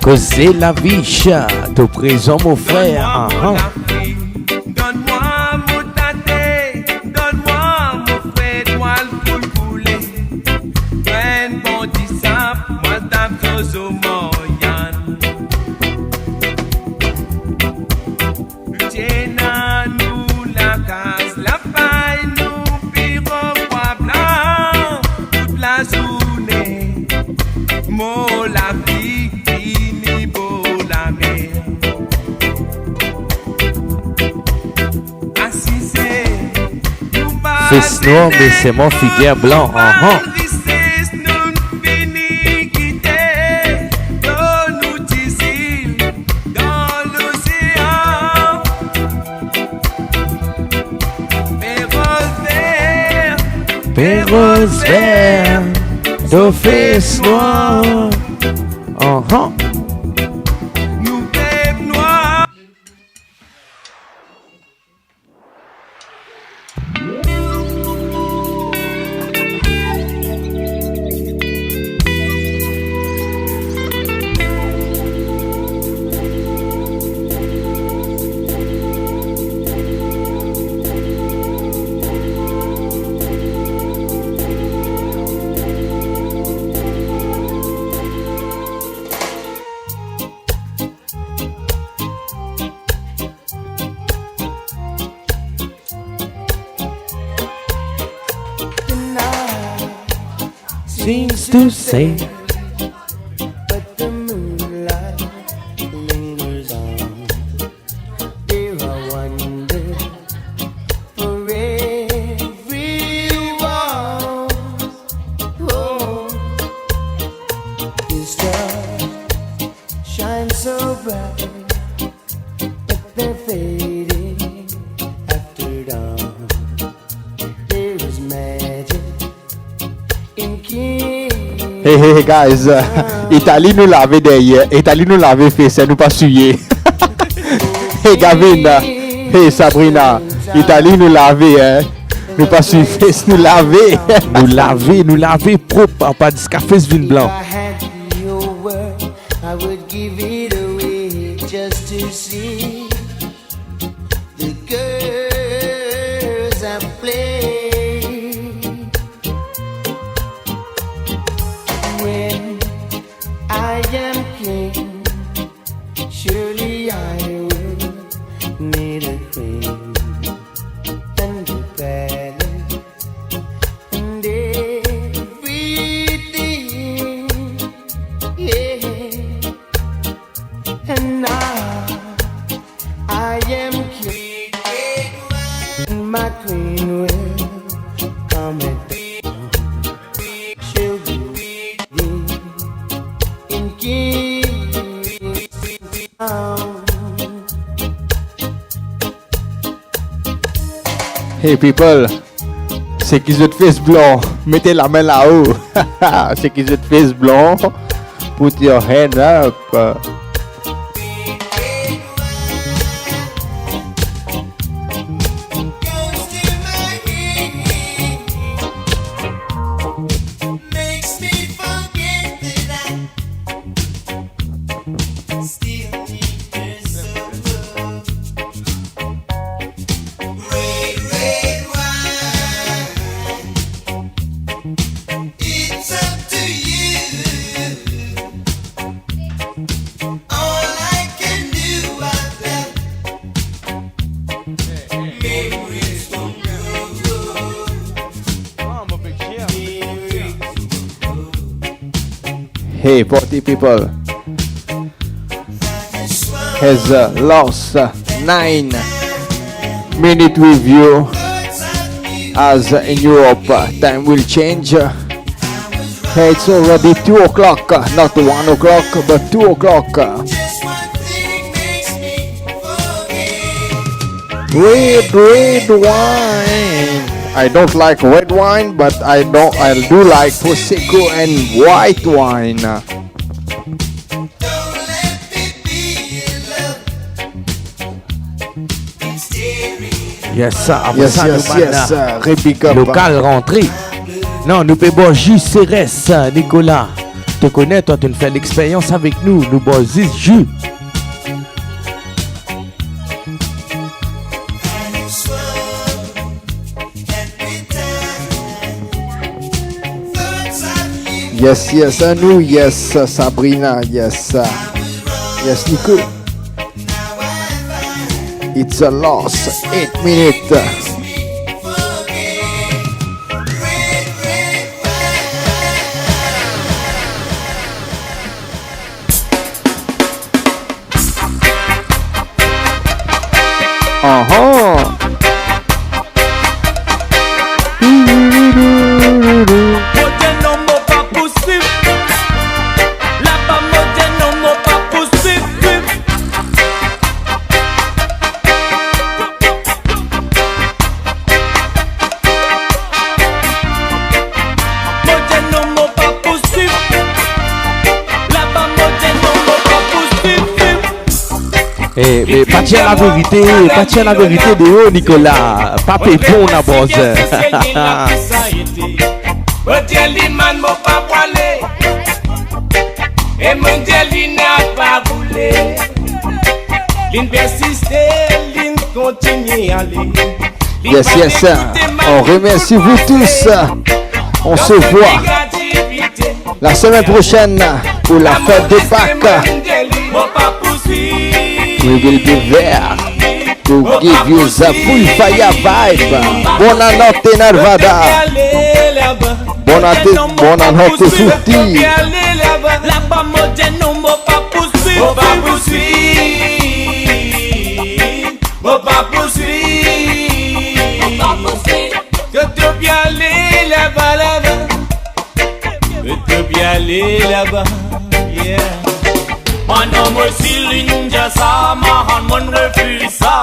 Causer la vie, chat, au présent, mon frère. Donne-moi mon tâté, donne-moi mon frère, toi le cool coulé. Prenne bon disap, moi t'accroche au moyen. Tiens à nous la case, la paille, nous pire bois blanc, toute la journée. Mon la vie. Fils noir, mais c'est mon figuier blanc. Perros vert, de fils noir. Seems to say, but the moonlight lingers on. There I wonder for everyone. Oh, the stars shine so bright, but they're fading after dawn. There is magic. Hey guys, Italie nous l'avait derrière, Italie nous l'avait fait, c'est nous pas suyer. Hey Gavin, hey Sabrina, Italie nous l'avait, hein. Nous pas suyer, nous laver. Nous laver propre, pas de café vin blanc. I would give it away just to see the girls I play. When I am king, surely I will need a queen and a palace and everything, yeah. And now I am king, and my queen will come and she'll be in Kingstown. Hey people, c'est qui ont face blanc, mettez la main là-haut. C'est qui ont face blanc, put your hand up. Hey, party people. Has lost 9-minute review. As in Europe, time will change. Hey, it's already 2 o'clock, not 1 o'clock, but 2 o'clock. Red wine. I don't like red wine, but I do like Prosecco and white wine. Yes, ça, yes, Rebecca. Local rentré. Non, nous payons jus CRS, Nicolas. Te connais, toi, tu nous fais l'expérience avec nous. Nous bois jus. Yes, nous, yes, Sabrina, yes, yes, Nico. It's a loss, 8 minutes. Et pas tiens la vérité de haut, Nicolas. Pas pépon la bosse. Et mon Dieu, n'a pas voulu. L'in persiste, l'in continue à aller. Yes, on remercie vous tous. On se voit la semaine prochaine pour la fête de Pâques. We will be there to give you the full fire vibe. Buonanotte Narvada. Buonanotte tutti. Là-bas, mon Dieu, non, mon pas poursuivre. Mon pas poursuivre. Que tu bien aller là-bas, là-bas. Que tu bien aller là-bas. Yeah. Mon moi si l'inja ça, ma mon refuse ça.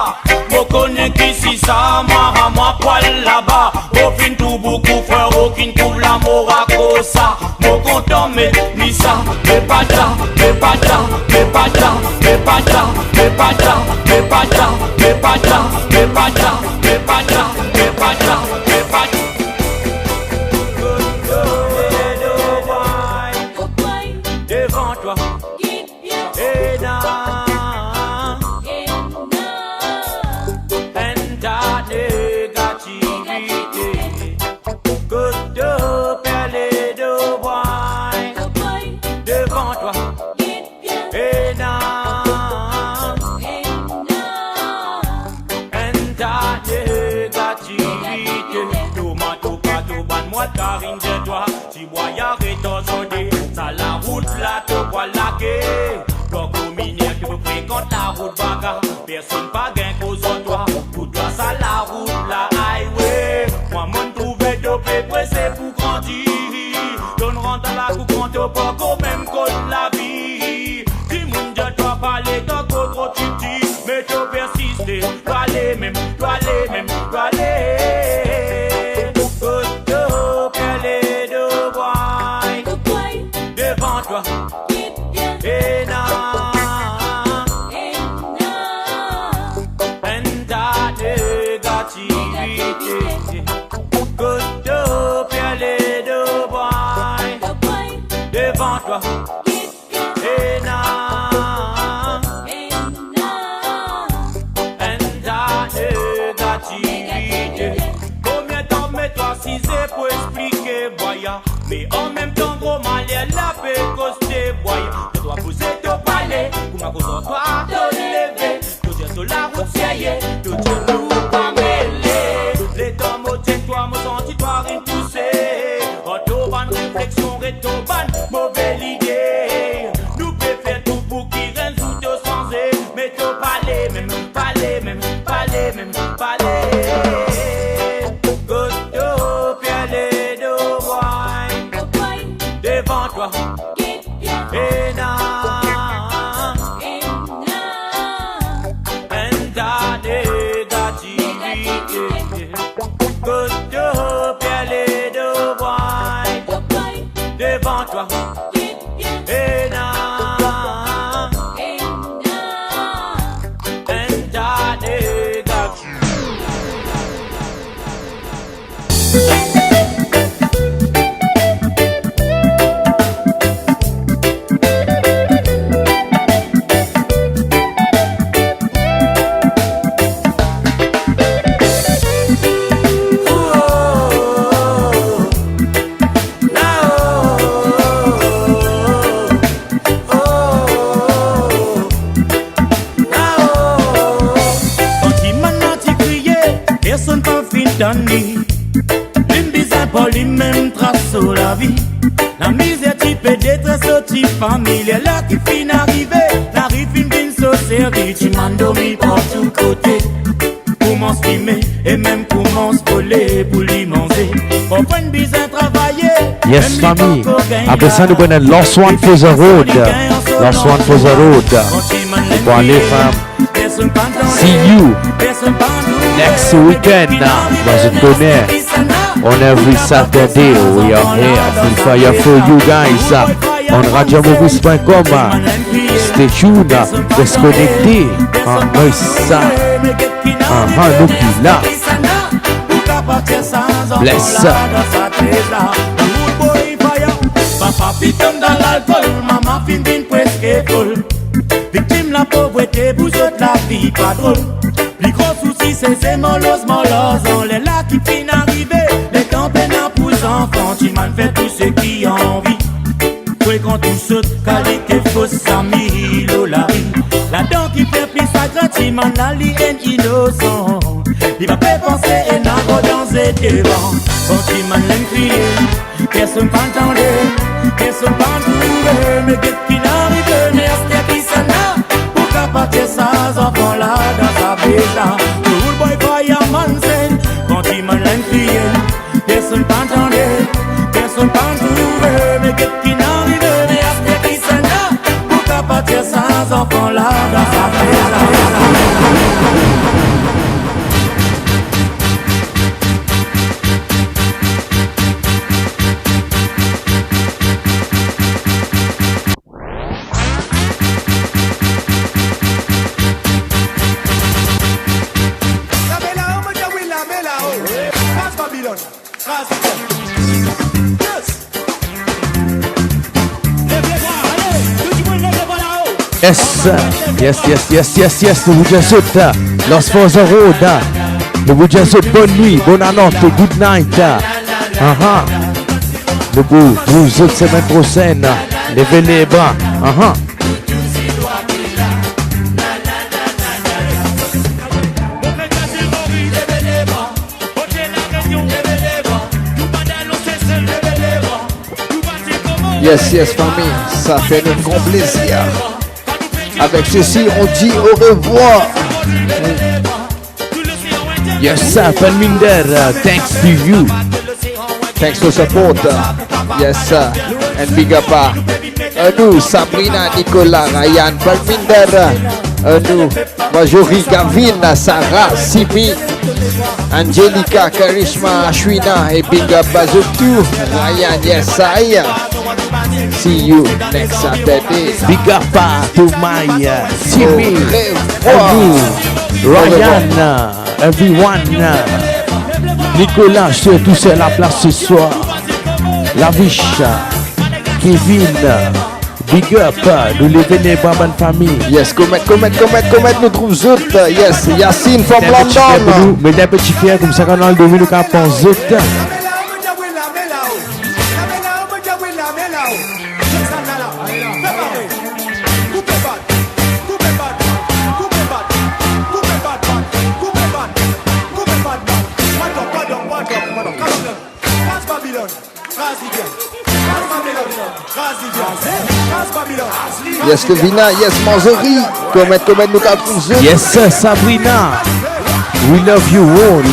Mon connaît qui si ça, ma moi poil là-bas. Au fin tout beaucoup frère, aucune couvre la moraco ça. Mon content mais ni ça, mais pas là, mais pas là, mais pas là, mais pas là, mais pas là, mais pas là, mais pas là, mais pas là, mais pas là, mais pas là, mais pas là. Devant toi. Karine de toi, si boyard est ensondé, ça la route là te voit laquer. Toi communier que fréquente la route bagarre, personne pas gain cause en toi. Pour toi ça la route la highway. Moi mon trouvé dopé pressé pour grandir. Donne rentre à la coupe quand t'es pas qu'au même code la vie. Si mon Dieu doit parler d'un trop titi, mais tu persistes, dois aller même, dois aller même, dois aller. Devant toi, et non, and ta négativité, que tu pierres de bois. Devant toi, et non, and ta négativité. Combien de temps mets-toi si c'est pour expliquer, voyons. Mais en même temps, gros malien, la paix costé, voyons. Je dois pousser ton palais, pour ma cause en toi, te lever. Tout est sur la route, sieye, tout est nous pas mêler. Les temps, moi, tiens-toi, mon senti, toi, rien toussé. Autobahn, réflexion, rétoban, mauvaise idée. Devant toi, et na, and ta négativité, Goto, les deux boys, devant toi, et na, and ta négativité. Personne pas fin d'année. L'une bizarre pour lui-même trace la vie. La misère type et détresse au type famille. Là qui fin arrivé, n'arrive une bin so servi. Tu m'as dormi par tous côtés. Pour m'en stimer et même pour m'en spoiler. Pour lui manger. Pour prendre bizarre travailler. Yes, famille. Après ça, nous prenons Lost One for the Road. Lost One for the Road. Pour aller, femme. See you next weekend. Dans une connaît. On every Saturday, we are here. Full fire for you guys. On radiomovies.com. Stay tuned. Reste connecté. Nous ça. Nous qui là. Bless. Papa piton dans l'alcool, maman fin bin presque folle. Victime la pauvreté, bougeotte la vie pas drôle. Les gros soucis c'est molos, on les là qui fin arrivé. Les temps peinants pour enfants, tu m'en fais tout ce qui a envie. Toi quand tout saute, qualité fausse amis, l'olari. La dent qui fait plus sacré, tu m'en a l'ien innocent. Il va pas penser et n'a pas dansé devant. Quand tu m'en l'aime crier, personne pas entendre, personne pas trouvé. Mais qu'est-ce qui n'arrive, mais est-ce qui s'en a? Pour qu'à partir ça, enfant là, dans sa bête là. Tout le boy fireman said, quand tu m'en l'aime crier, personne pas entendre, personne pas trouvé. Mais qu'est-ce qui n'arrive, mais est-ce qui s'en a? Pour qu'à partir ça, enfant là, dans sa bête là. Yes, nous vous disons Lost for the Road. Nous vous disons bonne nuit, bonne annonce, good night. Nous vous autres semaine prochaine, levez les bras. Yes, famille, ça fait un grand plaisir. Avec ceci, on dit au revoir. Yes, sir, Palminder, thanks to you. Thanks for support. Yes, sir. And big up à nous, Sabrina, Nicolas, Ryan, Palminder. Nous, Majori, Gavin, Sarah, Simi, Angelica, Karishma, Ashwina et big up à tout. Ryan, yes, I. See you next Saturday. Big up to my Simi, Ryan, everyone. Nicolas, je suis tout seul à la place ce soir. Lavish, Kevin, big up, nous levons les bras, bonne famille. Yes, comment nous trouvons autres. Yes, Yacine from London. Mais des petits fiers comme ça, quand on a le domaine, nous capons autres. Yes, Kevina, yes, Manzori. Comment nous capons autres. Yes, Sabrina. We love you all.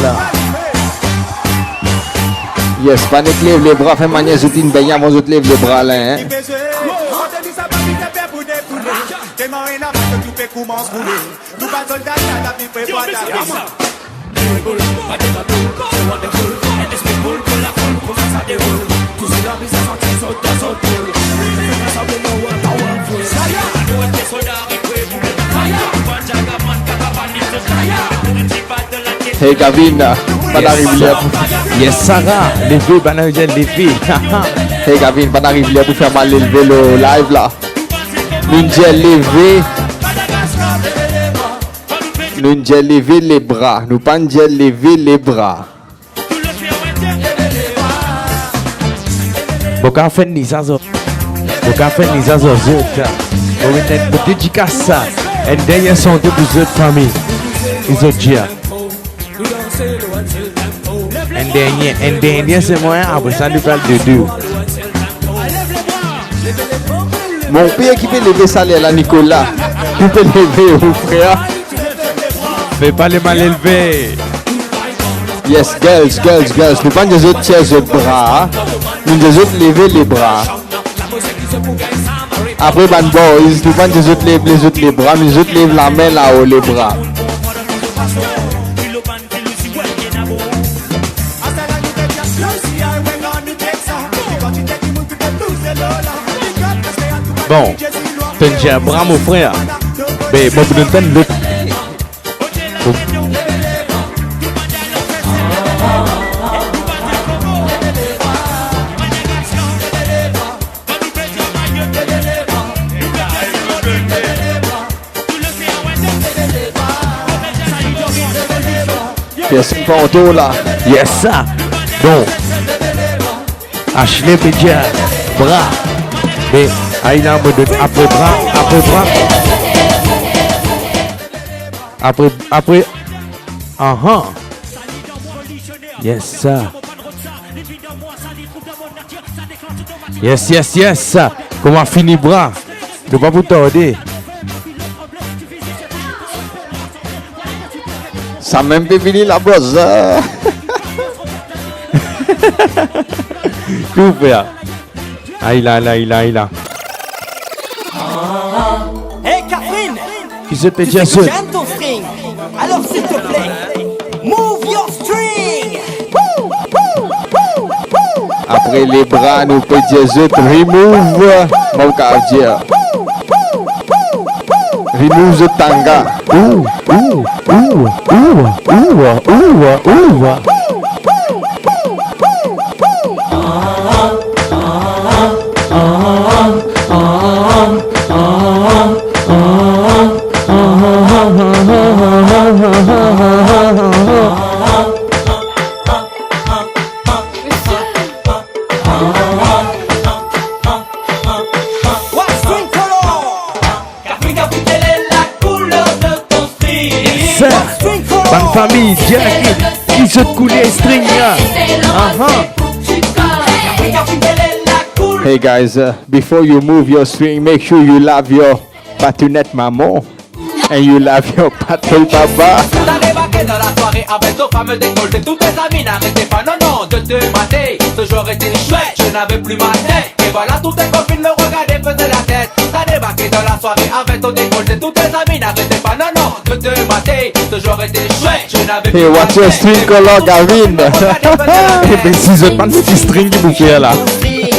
Yes, pas de lève les bras, fait manière zoutine, ben y'a mon autre lève les bras là, hein. Hey Gavin, pas d'arriver là. Yes Sarah, levez, banane levez. Hey Gavin, pas d'arriver là pour faire mal lever le live là. Nous lever. Nous lever les bras. Nous pas lever les bras. Boka fait ni ça zo. Boka fait ni ça zo zota. On va être dédicace. And then you sont de vous autres famille. Ils ont dit. And then c'est moi après ça nous parle de deux. Mon père qui peut lever ça là Nicolas. Tu peux lever mon frère. Fais pas les mal élevés. Yes, girls. Nous pas des autres tiers de bras. Nous des autres lever les bras. Après bad boys, nous pas des autres lèvent les autres les bras, mais les autres lèvent la main là-haut les bras. Bon, t'as un bras mon frère. Mais moi je donne l'autre. Yes, panto là. Yes, ça. Bon. Ashley Pédia, bras. Mais, Aïna me donne après bras. Après. Yes, ça. Yes. Comment finir bras? Ne pas vous tarder. Ça même pas fini la brosse. Tout faire. Aïla. Hey Catherine! Qui se te dit j'aime ton string. Alors s'il te plaît, move your string! Après les bras, nous peut dire remove mon cardiaque. Remove the tanga. Bonne famille, Jack, qui se coulait string là. Hey guys, before you move your string, make sure you love your patinette maman and you love your patin papa. T'as débarqué dans la soirée avec ton fameux décolleté. Tous tes amis n'arrêtaient pas, non, de te mater. Ce jour était chouette, je n'avais plus ma tête. Et voilà, toutes tes copines me regardaient, faisaient la tête. T'as débarqué dans la soirée avec ton décolleté. Tous tes amis n'arrêtaient pas, non, de te mater. Ce jour était chouette, je n'avais plus Hey, what's your string color, Gavin? Eh ben, si je pas de petit string qui vous fait là.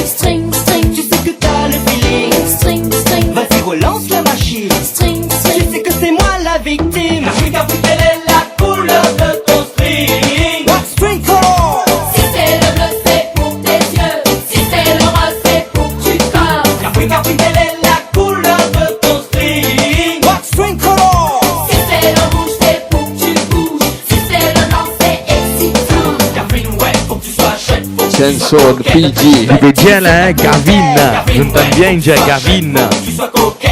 String, tu sais que t'as le feeling. String, vas-y relance la machine. String, tu sais que c'est moi la victime. Quelle est la couleur de ton string? What string color? Si c'est le bleu, c'est pour tes yeux. Si c'est le rose, c'est pour que tu corps. Quelle est la couleur de ton string? What string color? Si c'est le rouge, c'est pour que tu bouges. Si c'est le blanc, c'est excitant. Gavin, ouais, faut que tu sois chouette. Chainsaw, PG. Il est bien là, hein, Gavin. Je me donne bien, Ninja Gavin.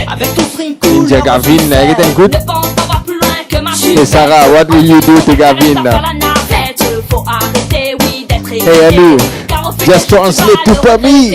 Avec ton string Ninja Gavin, everything good? Ne pense pas voir plus loin que ma chute. Hey Sarah, what will you do to Gavin? Faut arrêter, oui, d'être Hey Anu, just translate to Pami.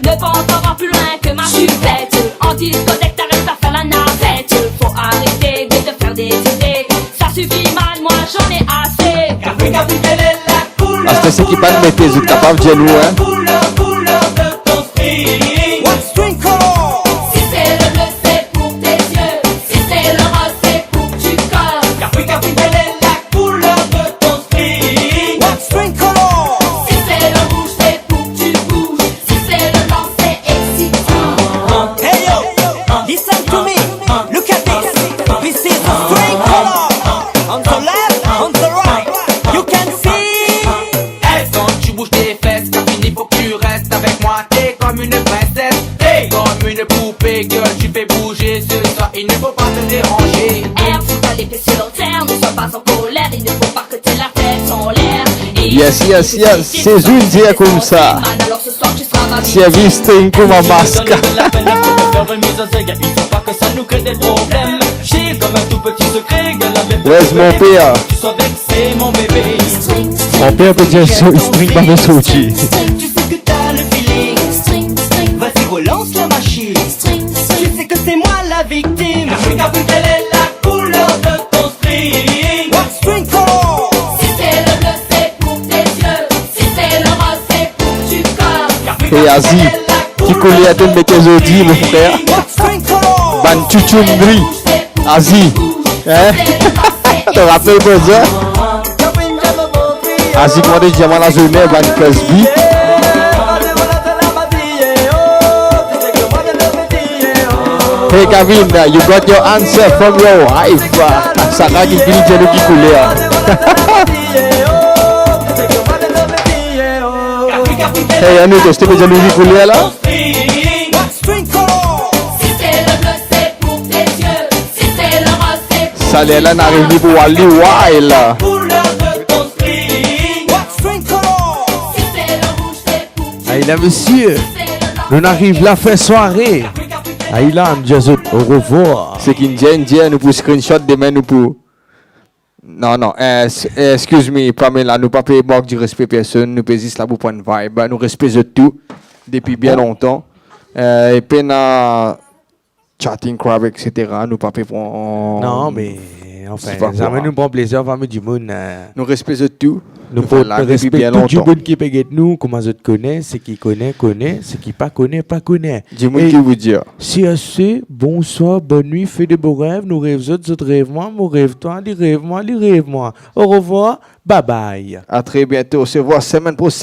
Ne pense pas voir plus loin que ma chupette. En discothèque, t'arrêtes à faire la navette. Faut arrêter de te faire des idées. Ça suffit, mademoiselle. j'en ai assez. Capri, Capri, quelle est la couleur? Ah, c'est qui pas de mettre les autres capables de nous, hein. Couleur de ton string. What string color? Si c'est le bleu, c'est pour tes yeux. Si c'est le rose, c'est pour que tu colles. Capri, Capri, quelle est la couleur de ton string? What string color? Si c'est le rouge, c'est pour que tu bouges. Si c'est le blanc, c'est excitant. Hey yo, listen to me. Look at this. This is the string color. On the left, on the right. You can see. Hey, quand tu bouges tes fesses, Capri, il faut que tu restes avec moi. T'es comme une princesse, t'es comme une poupée que tu fais bouger. Ce soir, il ne faut pas te déranger. Air, faut pas les pieds sur terre, ne sois pas en colère. Il ne faut pas que t'aies la tête en l'air. Yes, c'est une dia comme ça. Alors ce soir, tu seras ma Si elle vit string comme un masque. Il faut pas que ça nous crée des problèmes. J'ai comme un tout petit secret que la bébé. Where's mon père? Tu sois vexé, mon bébé. Mon père peut dire string pas de Sochi. Tu sais que t'as le feeling. Vas-y, relance la machine. Tu sais que c'est moi la victime. Capri, Capri, quelle est la couleur de ton string? What string color? Si c'est le bleu, c'est pour tes yeux. Si c'est le rose, c'est pour que tu colles. Capri, Et Asie, qui collait à te mettre les audis, mon frère. What string color? Ban chuchundri. Asie. Hein? Te rappelles quoi ça? Asie, comment tu dis à la journée, Ban Cosby. Hey Kevin, you got your answer from your wife. Sarah qui finit de qui coulait. Hey, Anu, tu sais déjà nous qui coulait là? What string color? Si c'est le bleu, c'est pour tes yeux. Si c'est le rose, c'est pour Ça là n'arrive ni pour aller wild. la couleur de ton string. What string color? Si c'est le rouge, c'est pour Aïe là, monsieur. Nous arrive la fin soirée. Aïe là, au revoir. C'est qu'une dia nous pour screenshot demain nous pour. Non, excuse-moi, Pamela, nous pas payer manque du respect personne, nous payons là pour prendre vibe, nous respectons tout depuis bien longtemps. Et puis dans chatting crab, etc., nous pas payer pour. Non, mais enfin, ça nous prend plaisir, famille du monde. Nous respectons tout. Nous respectons tout le monde qui peut être nous, comment je te connais, ce qui connaît, ce qui pas connaît. Dis-moi qui vous dire. Si assez, bonsoir, bonne nuit, fais de beaux rêves, nous rêves autres rêve moi, mon rêve toi, les rêve moi. Au revoir, bye bye. À très bientôt, on se voit semaine prochaine.